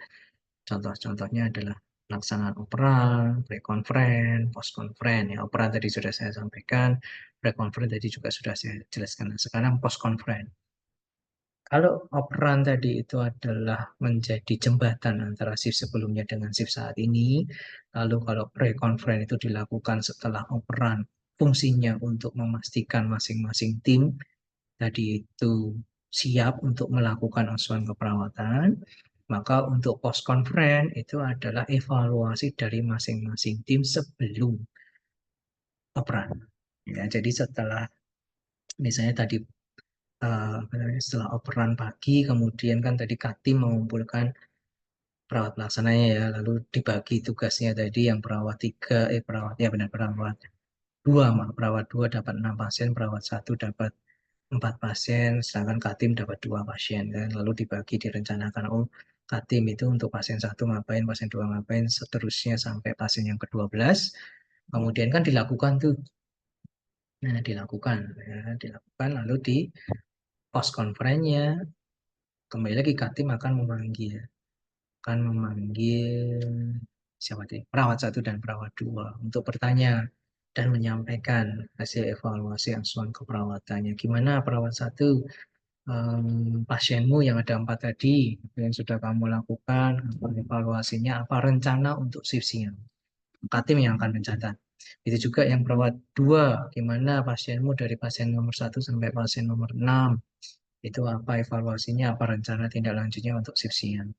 Contoh-contohnya adalah pelaksanaan operan, pre-conference, post-conference. Ya, operan tadi sudah saya sampaikan, pre-conference tadi juga sudah saya jelaskan. Nah, sekarang post-conference. Kalau operan tadi itu adalah menjadi jembatan antara shift sebelumnya dengan shift saat ini, lalu kalau pre-conference itu dilakukan setelah operan, fungsinya untuk memastikan masing-masing tim tadi itu siap untuk melakukan asuhan keperawatan, maka untuk post-conference itu adalah evaluasi dari masing-masing tim sebelum operan. Ya, jadi setelah misalnya tadi setelah operan pagi, kemudian kan tadi Katim mengumpulkan perawat pelaksananya ya, lalu dibagi tugasnya tadi yang perawat tiga, perawat ya benar perawat dua, perawat dua dapat 6 pasien, perawat satu dapat 4 pasien, sedangkan Katim dapat 2 pasien kan, lalu dibagi direncanakan oh Katim itu untuk pasien satu ngapain, pasien dua ngapain, seterusnya sampai pasien yang ke-12, kemudian kan dilakukan tuh, nah dilakukan, ya, dilakukan lalu di post conference-nya kembali lagi Katim akan memanggil siapa tadi? Perawat satu dan perawat dua untuk bertanya dan menyampaikan hasil evaluasi asuhan keperawatannya. Gimana perawat satu, pasienmu yang ada 4 tadi yang sudah kamu lakukan, apa evaluasinya, apa rencana untuk shift siang. Tim yang akan mencatat. Itu juga yang perawat dua, gimana pasienmu dari pasien nomor 1 sampai pasien nomor 6. Itu apa evaluasinya, apa rencana tindak lanjutnya untuk shift siang.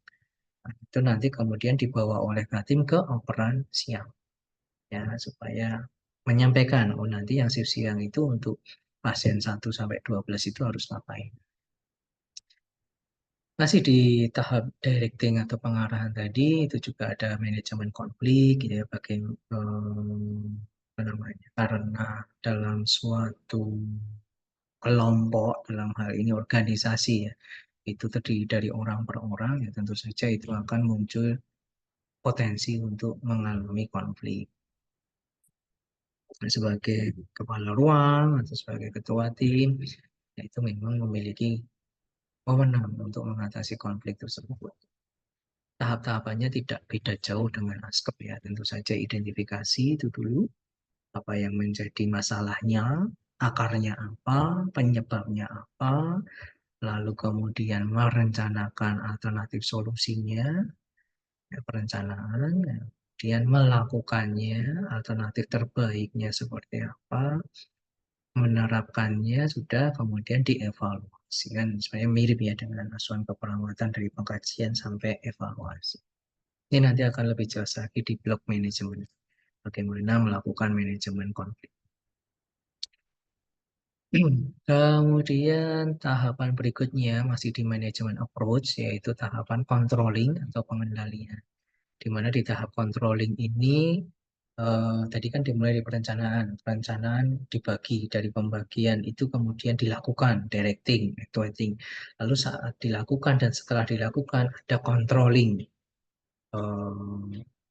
Nah, itu nanti kemudian dibawa oleh Katim ke operan siang ya supaya menyampaikan oh nanti yang shift siang itu untuk pasien 1 sampai 12 itu harus ngapain. Masih di tahap directing atau pengarahan tadi, itu juga ada manajemen konflik, gitu ya, apa namanya, karena dalam suatu kelompok, dalam hal ini organisasi ya, itu terdiri dari orang per orang, ya tentu saja itu akan muncul potensi untuk mengalami konflik. Sebagai kepala ruang atau sebagai ketua tim, ya itu memang memiliki wewenang untuk mengatasi konflik tersebut. Tahap-tahapannya tidak beda jauh dengan ASKEP ya. Tentu saja identifikasi itu dulu, apa yang menjadi masalahnya, akarnya apa, penyebabnya apa, lalu kemudian merencanakan alternatif solusinya, ya, perencanaan, ya, kemudian melakukannya, alternatif terbaiknya seperti apa, menerapkannya sudah, kemudian dievaluasi kan sebenarnya mirip ya dengan asuhan keperawatan dari pengkajian sampai evaluasi. Ini nanti akan lebih jelas lagi di blok manajemen. Bagaimana melakukan manajemen konflik. Kemudian tahapan berikutnya masih di manajemen approach, yaitu tahapan controlling atau pengendalian. Di mana di tahap controlling ini tadi kan dimulai dari perencanaan. Perencanaan dibagi dari pembagian itu kemudian dilakukan directing, actuating. Lalu saat dilakukan dan setelah dilakukan ada controlling,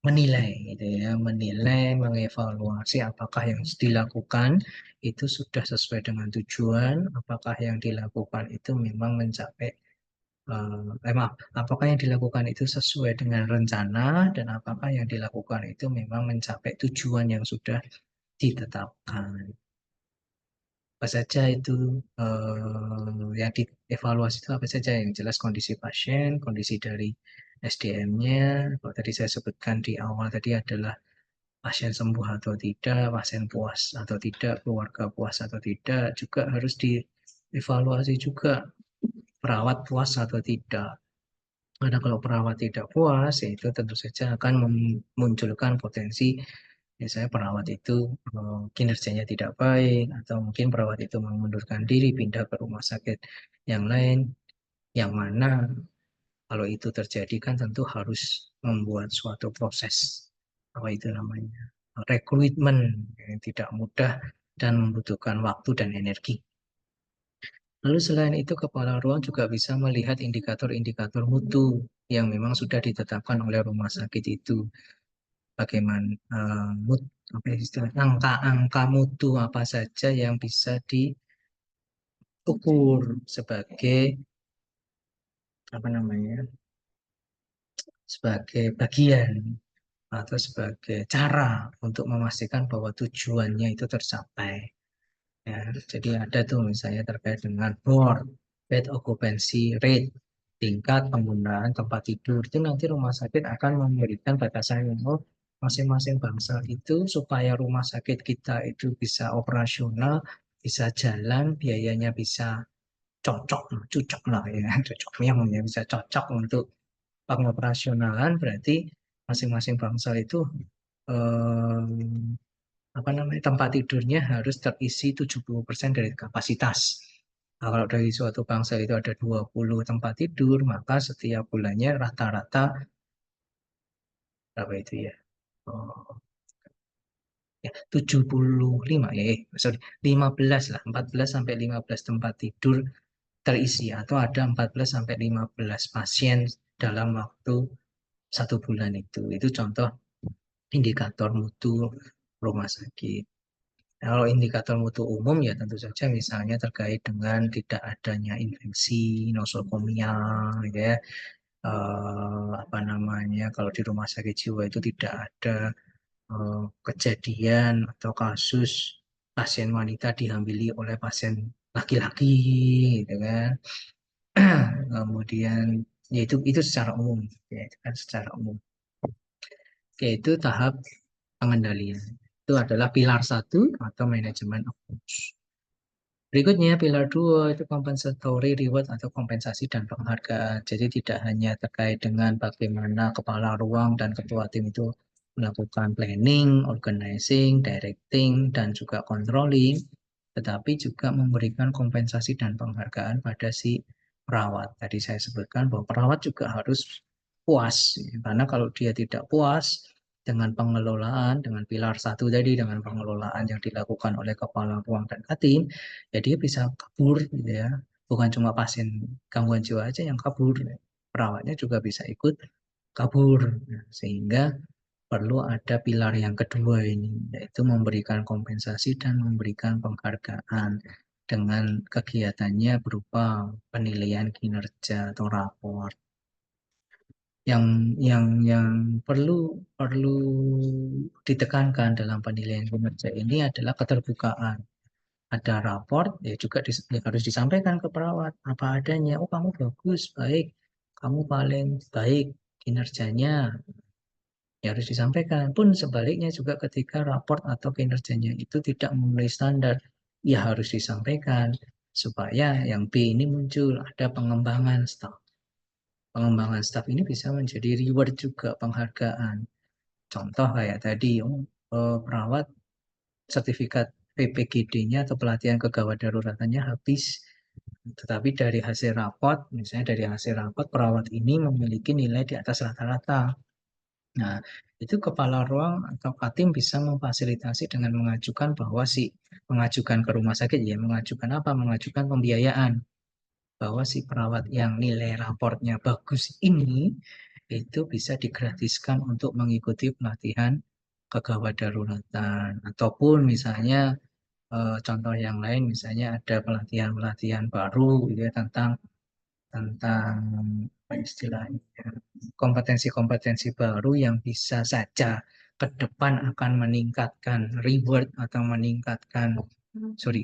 menilai gitu ya, menilai, mengevaluasi apakah yang dilakukan itu sudah sesuai dengan tujuan, apakah yang dilakukan itu memang mencapai maaf, apakah yang dilakukan itu sesuai dengan rencana dan apakah yang dilakukan itu memang mencapai tujuan yang sudah ditetapkan. Apa saja itu yang dievaluasi itu apa saja yang jelas kondisi pasien, kondisi dari SDM-nya. Kalau tadi saya sebutkan di awal tadi adalah pasien sembuh atau tidak, pasien puas atau tidak, keluarga puas atau tidak, juga harus dievaluasi juga perawat puas atau tidak. Karena kalau perawat tidak puas, ya itu tentu saja akan memunculkan potensi misalnya perawat itu kinerjanya tidak baik, atau mungkin perawat itu mengundurkan diri, pindah ke rumah sakit yang lain, yang mana kalau itu terjadi kan tentu harus membuat suatu proses, apa itu namanya, rekrutmen yang tidak mudah dan membutuhkan waktu dan energi. Lalu selain itu, kepala ruang juga bisa melihat indikator-indikator mutu yang memang sudah ditetapkan oleh rumah sakit itu. Bagaimana apa istilahnya, angka-angka mutu apa saja yang bisa diukur sebagai apa namanya, sebagai bagian atau sebagai cara untuk memastikan bahwa tujuannya itu tercapai. Ya, jadi ada tuh misalnya terkait dengan bed occupancy rate, tingkat penggunaan tempat tidur. Itu nanti rumah sakit akan memberikan batasan yang masing-masing bangsal itu supaya rumah sakit kita itu bisa operasional, bisa jalan, biayanya bisa cocok, cocok lah ya, cocok yang bisa cocok untuk pengoperasionalan, berarti masing-masing bangsal itu apa namanya, tempat tidurnya harus terisi 70% dari kapasitas. Nah, kalau dari suatu bangsa itu ada 20 tempat tidur, maka setiap bulannya rata-rata berapa itu ya? Oh, ya 75 ya, sorry, 15 lah, 14 sampai 15 tempat tidur terisi atau ada 14 sampai 15 pasien dalam waktu 1 bulan itu. Itu contoh indikator mutu rumah sakit. Kalau indikator mutu umum ya tentu saja misalnya terkait dengan tidak adanya infeksi, nosokomia, gitu ya. Apa namanya, kalau di rumah sakit jiwa itu tidak ada kejadian atau kasus pasien wanita dihambili oleh pasien laki-laki, gitu kan. Kemudian ya itu secara umum, ya itu kan secara umum. Yaitu tahap pengendalian. Itu adalah pilar 1 atau manajemen approach. Berikutnya, pilar 2 itu compensatory reward atau kompensasi dan penghargaan. Jadi tidak hanya terkait dengan bagaimana kepala ruang dan ketua tim itu melakukan planning, organizing, directing, dan juga controlling. tetapi juga memberikan kompensasi dan penghargaan pada si perawat. Tadi saya sebutkan bahwa perawat juga harus puas, karena kalau dia tidak puas dengan pengelolaan, dengan pilar satu tadi, dengan pengelolaan yang dilakukan oleh kepala ruang dan Katim, ya dia bisa kabur, gitu ya. Bukan cuma pasien gangguan jiwa aja yang kabur, perawatnya juga bisa ikut kabur. Nah, sehingga perlu ada pilar yang kedua ini, yaitu memberikan kompensasi dan memberikan penghargaan dengan kegiatannya berupa penilaian kinerja atau rapor. Yang perlu perlu ditekankan dalam penilaian kinerja ini adalah keterbukaan. Ada rapor, ya juga ya harus disampaikan ke perawat apa adanya. Oh, kamu bagus, baik, kamu paling baik kinerjanya, ya harus disampaikan. Pun sebaliknya juga ketika raport atau kinerjanya itu tidak memenuhi standar, ya harus disampaikan supaya yang B ini muncul, ada pengembangan staf. Pengembangan staf ini bisa menjadi reward juga, penghargaan. Contoh kayak tadi, perawat sertifikat PPGD-nya atau pelatihan kegawat daruratannya habis. Tetapi dari hasil rapot, misalnya dari hasil rapot perawat ini memiliki nilai di atas rata-rata. Nah, itu kepala ruang atau Katim bisa memfasilitasi dengan mengajukan bahwa si mengajukan ke rumah sakit, ya mengajukan apa? Mengajukan pembiayaan bahwa si perawat yang nilai raportnya bagus ini itu bisa digratiskan untuk mengikuti pelatihan kegawat daruratan, ataupun misalnya contoh yang lain, misalnya ada pelatihan-pelatihan baru gitu ya, tentang tentang apa istilahnya, kompetensi-kompetensi baru yang bisa saja ke depan akan meningkatkan reward atau meningkatkan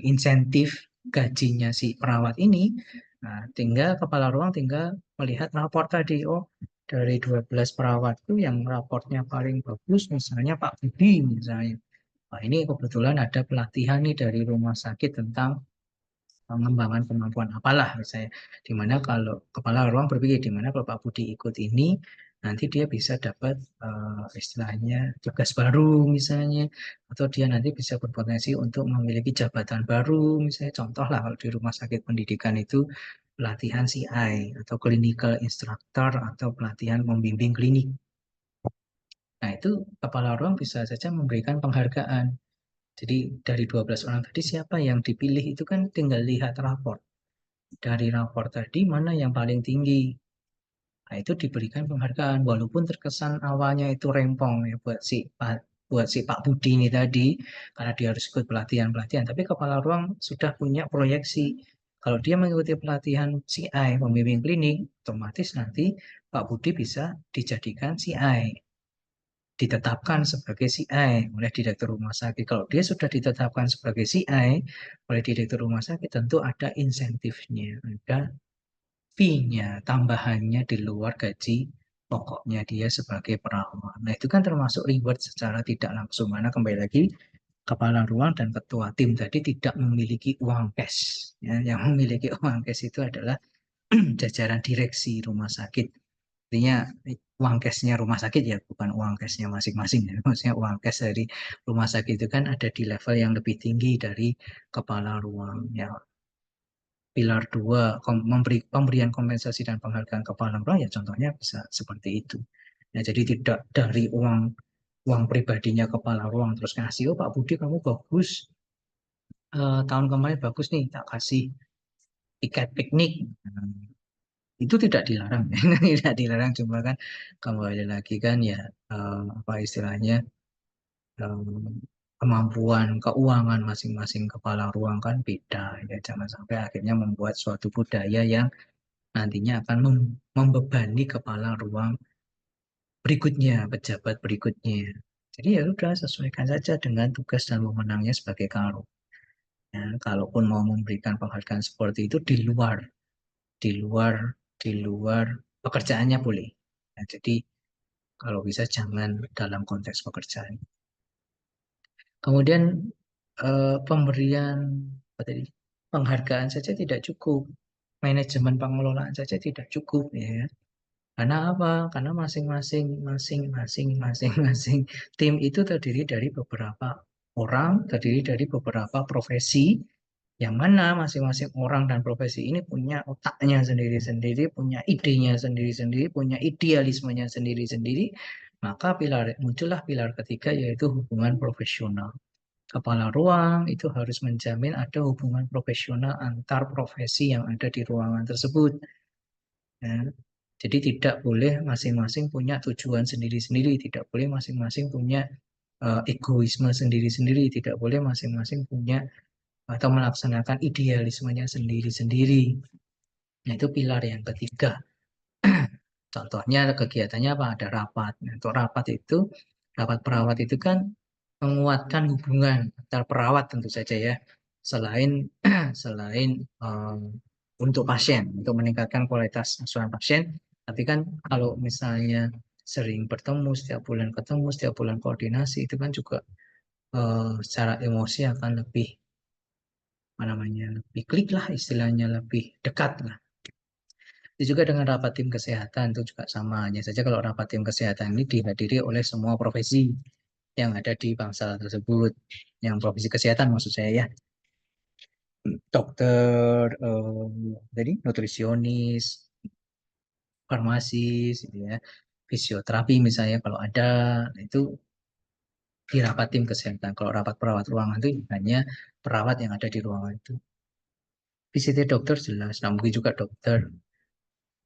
insentif gajinya si perawat ini. Nah, tinggal kepala ruang tinggal melihat rapor tadi. Oh, dari 12 perawat itu yang raportnya paling bagus misalnya Pak Budi misalnya. Nah, ini kebetulan ada pelatihan nih dari rumah sakit tentang pengembangan kemampuan apalah misalnya, dimana kalau kepala ruang berpikir dimana kalau Pak Budi ikut ini nanti dia bisa dapat istilahnya tugas baru misalnya, atau dia nanti bisa berpotensi untuk memiliki jabatan baru misalnya. Contoh lah kalau di rumah sakit pendidikan itu pelatihan CI atau clinical instructor atau pelatihan membimbing klinik. Nah, itu kepala ruang bisa saja memberikan penghargaan. Jadi dari 12 orang tadi siapa yang dipilih itu kan tinggal lihat rapor. Dari rapor tadi mana yang paling tinggi. Nah, itu diberikan penghargaan walaupun terkesan awalnya itu rempong ya buat si Pak Budi ini tadi, karena dia harus ikut pelatihan-pelatihan, tapi kepala ruang sudah punya proyeksi. Kalau dia mengikuti pelatihan CI, pembimbing klinik, otomatis nanti Pak Budi bisa dijadikan CI, ditetapkan sebagai CI oleh direktur rumah sakit. Kalau dia sudah ditetapkan sebagai CI oleh direktur rumah sakit, tentu ada insentifnya, ada fee-nya, tambahannya di luar gaji pokoknya dia sebagai perawat. Nah, itu kan termasuk reward secara tidak langsung. Karena kembali lagi, kepala ruang dan ketua tim tadi tidak memiliki uang cash. Ya, yang memiliki uang cash itu adalah jajaran direksi rumah sakit. Artinya uang cashnya rumah sakit ya, bukan uang cashnya masing-masing. Ya. Maksudnya uang cash dari rumah sakit itu kan ada di level yang lebih tinggi dari kepala ruang. Ya, pilar dua, pemberian kompensasi dan penghargaan kepala ruang, ya contohnya bisa seperti itu. Nah, jadi tidak dari uang pribadinya kepala ruang terus ngasih, oh Pak Budi kamu bagus, tahun kemarin bagus nih, tak kasih tiket piknik. Nah, itu tidak dilarang, tidak dilarang, cuma kan kembali lagi kan ya, apa istilahnya, kemampuan keuangan masing-masing kepala ruang kan beda ya, jangan sampai akhirnya membuat suatu budaya yang nantinya akan membebani kepala ruang berikutnya, pejabat berikutnya. Jadi ya udah, sesuaikan saja dengan tugas dan wewenangnya sebagai karo. Ya, kalaupun mau memberikan penghargaan seperti itu di luar, di luar pekerjaannya boleh. Ya, jadi kalau bisa jangan dalam konteks pekerjaan. Kemudian pemberian apa tadi? Penghargaan saja tidak cukup, manajemen pengelolaan saja tidak cukup ya. Karena apa? Karena masing-masing tim itu terdiri dari beberapa orang, terdiri dari beberapa profesi Yang mana masing-masing orang dan profesi ini punya otaknya sendiri-sendiri, punya idenya sendiri-sendiri, punya idealismenya sendiri-sendiri, maka muncullah pilar ketiga yaitu hubungan profesional. Kepala ruang itu harus menjamin ada hubungan profesional antar profesi yang ada di ruangan tersebut. Ya. Jadi tidak boleh masing-masing punya tujuan sendiri-sendiri, tidak boleh masing-masing punya egoisme sendiri-sendiri, tidak boleh masing-masing punya atau melaksanakan idealismenya sendiri-sendiri. Nah, itu pilar yang ketiga. Contohnya kegiatannya apa? Ada rapat. Nah, untuk rapat itu, rapat perawat itu kan menguatkan hubungan antar perawat tentu saja ya. Selain selain untuk pasien, untuk meningkatkan kualitas asuhan pasien, tapi kan kalau misalnya sering bertemu, setiap bulan ketemu, setiap bulan koordinasi, itu kan juga secara emosi akan lebih apa namanya lebih klik lah istilahnya lebih dekat lah. Itu juga dengan rapat tim kesehatan itu juga sama. Hanya saja kalau rapat tim kesehatan ini dihadiri oleh semua profesi yang ada di bangsa tersebut, yang profesi kesehatan maksud saya ya, dokter, jadi nutrisionis, farmasis, gitu ya, fisioterapi misalnya kalau ada itu di rapat tim kesehatan. Kalau rapat perawat ruangan itu hanya perawat yang ada di ruangan itu. Visitnya dokter jelas, nah mungkin juga dokter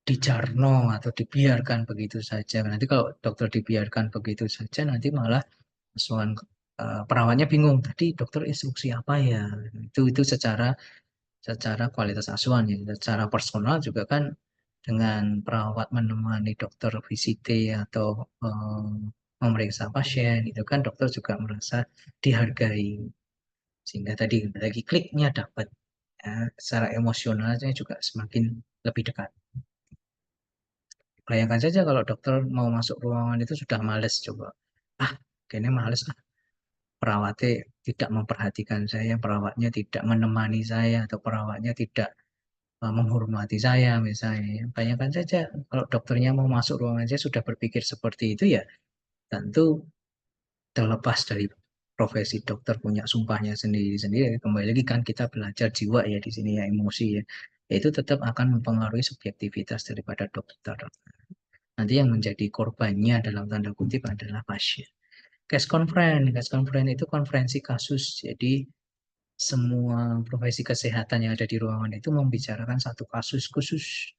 dijarno atau dibiarkan begitu saja. Nanti kalau dokter dibiarkan begitu saja, nanti malah asuhan perawatnya bingung. Tadi dokter instruksi apa ya? Itu secara secara kualitas asuhan ya. Secara personal juga kan dengan perawat menemani dokter VCT atau memeriksa pasien, itu kan dokter juga merasa dihargai. Sehingga tadi lagi kliknya dapat. Ya, secara emosionalnya juga semakin lebih dekat. Bayangkan saja kalau dokter mau masuk ruangan itu sudah males coba. Ah, kayaknya males ah. Perawatnya tidak memperhatikan saya, perawatnya tidak menemani saya, atau perawatnya tidak menghormati saya misalnya. Bayangkan saja kalau dokternya mau masuk ruangan saya sudah berpikir seperti itu ya, tentu terlepas dari profesi dokter punya sumpahnya sendiri-sendiri. Kembali lagi kan kita belajar jiwa ya di sini ya, emosi ya. Itu tetap akan mempengaruhi subjektivitas daripada dokter. Nanti yang menjadi korbannya dalam tanda kutip adalah pasien. Case conference itu konferensi kasus. Jadi semua profesi kesehatan yang ada di ruangan itu membicarakan satu kasus khusus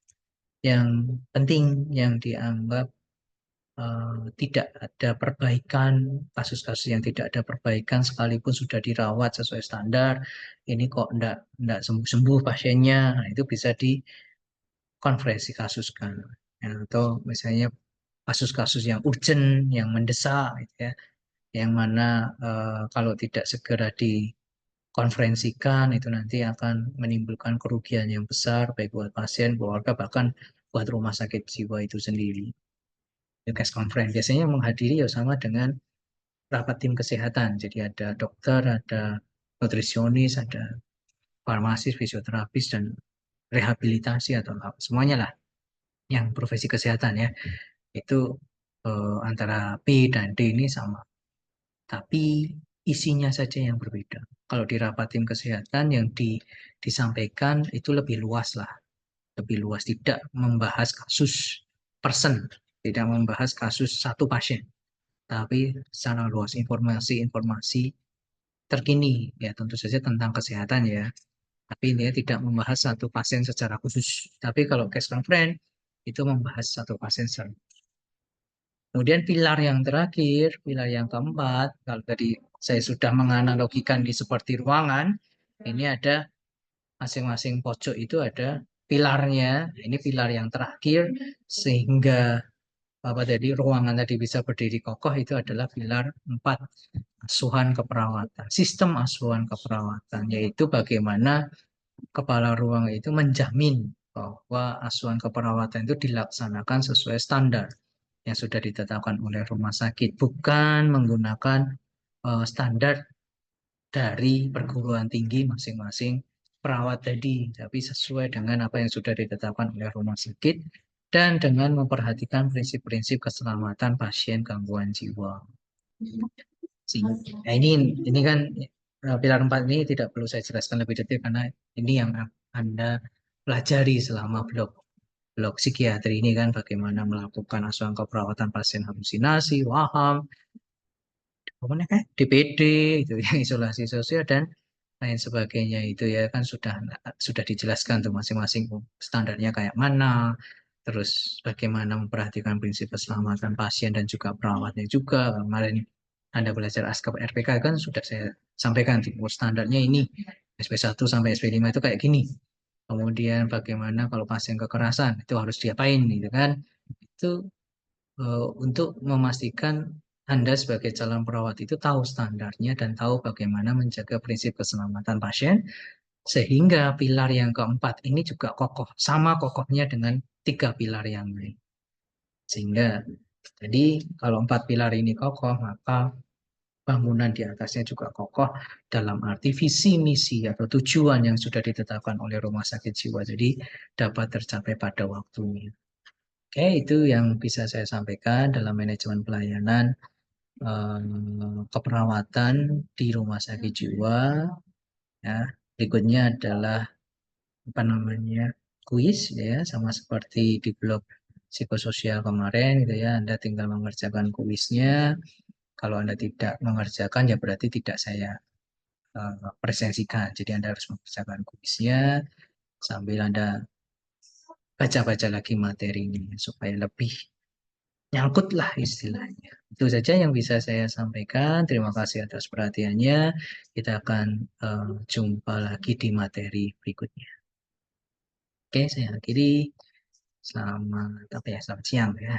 yang penting yang dianggap tidak ada perbaikan, kasus-kasus yang tidak ada perbaikan sekalipun sudah dirawat sesuai standar, ini kok enggak sembuh-sembuh pasiennya, nah, itu bisa dikonferensi kasuskan. Ya, atau misalnya kasus-kasus yang urgent, yang mendesak, gitu ya, yang mana kalau tidak segera dikonferensikan itu nanti akan menimbulkan kerugian yang besar baik buat pasien, keluarga, bahkan buat rumah sakit jiwa itu sendiri. Itu case conference biasanya menghadiri ya sama dengan rapat tim kesehatan. Jadi ada dokter, ada nutrisionis, ada farmasis, fisioterapis, dan rehabilitasi atau apa semuanya lah yang profesi kesehatan ya. Itu antara P dan D ini sama. Tapi isinya saja yang berbeda. Kalau di rapat tim kesehatan yang disampaikan itu lebih luas lah, lebih luas, tidak membahas kasus person, tidak membahas kasus satu pasien, tapi secara luas informasi-informasi terkini ya tentu saja tentang kesehatan ya. Tapi ini tidak membahas satu pasien secara khusus. Tapi kalau case conference itu membahas satu pasien secara. Kemudian pilar yang terakhir, pilar yang keempat, kalau tadi saya sudah menganalogikan di seperti ruangan, ini ada masing-masing pojok itu ada pilarnya. Ini pilar yang terakhir sehingga apa tadi ruangan tadi bisa berdiri kokoh itu adalah pilar 4 asuhan keperawatan. Sistem asuhan keperawatan yaitu bagaimana kepala ruang itu menjamin bahwa asuhan keperawatan itu dilaksanakan sesuai standar yang sudah ditetapkan oleh rumah sakit, bukan menggunakan standar dari perguruan tinggi masing-masing perawat tadi, tapi sesuai dengan apa yang sudah ditetapkan oleh rumah sakit dan dengan memperhatikan prinsip-prinsip keselamatan pasien gangguan jiwa. Nah, ini kan Pilar 4 ini tidak perlu saya jelaskan lebih detail karena ini yang Anda pelajari selama blok blok psikiatri ini kan bagaimana melakukan asuhan keperawatan pasien halusinasi, waham, pokoknya kan DPD itu yang isolasi sosial dan lain sebagainya itu ya kan sudah dijelaskan tuh masing-masing standarnya kayak mana, terus bagaimana memperhatikan prinsip keselamatan pasien dan juga perawatnya juga. Kemarin Anda belajar ASKAP RPK kan sudah saya sampaikan tuh oh, standarnya ini SP1 sampai SP5 itu kayak gini. Kemudian bagaimana kalau pasien kekerasan itu harus diapain gitu kan. Itu untuk memastikan Anda sebagai calon perawat itu tahu standarnya dan tahu bagaimana menjaga prinsip keselamatan pasien, sehingga pilar yang keempat ini juga kokoh, sama kokohnya dengan tiga pilar yang lain. Sehingga, jadi kalau empat pilar ini kokoh, maka bangunan di atasnya juga kokoh dalam arti visi misi atau tujuan yang sudah ditetapkan oleh rumah sakit jiwa. Jadi dapat tercapai pada waktunya. Oke, itu yang bisa saya sampaikan dalam manajemen pelayanan keperawatan di rumah sakit jiwa. Ya, berikutnya adalah apa namanya kuis ya, sama seperti di blog psikososial kemarin gitu ya. Anda tinggal mengerjakan kuisnya. Kalau Anda tidak mengerjakan ya berarti tidak saya presensikan. Jadi Anda harus mengerjakan kuisnya sambil Anda baca-baca lagi materinya supaya lebih nyangkut lah istilahnya. Itu saja yang bisa saya sampaikan. Terima kasih atas perhatiannya. Kita akan jumpa lagi di materi berikutnya. Oke, saya akhiri. Selamat apa ya? Selamat siang ya.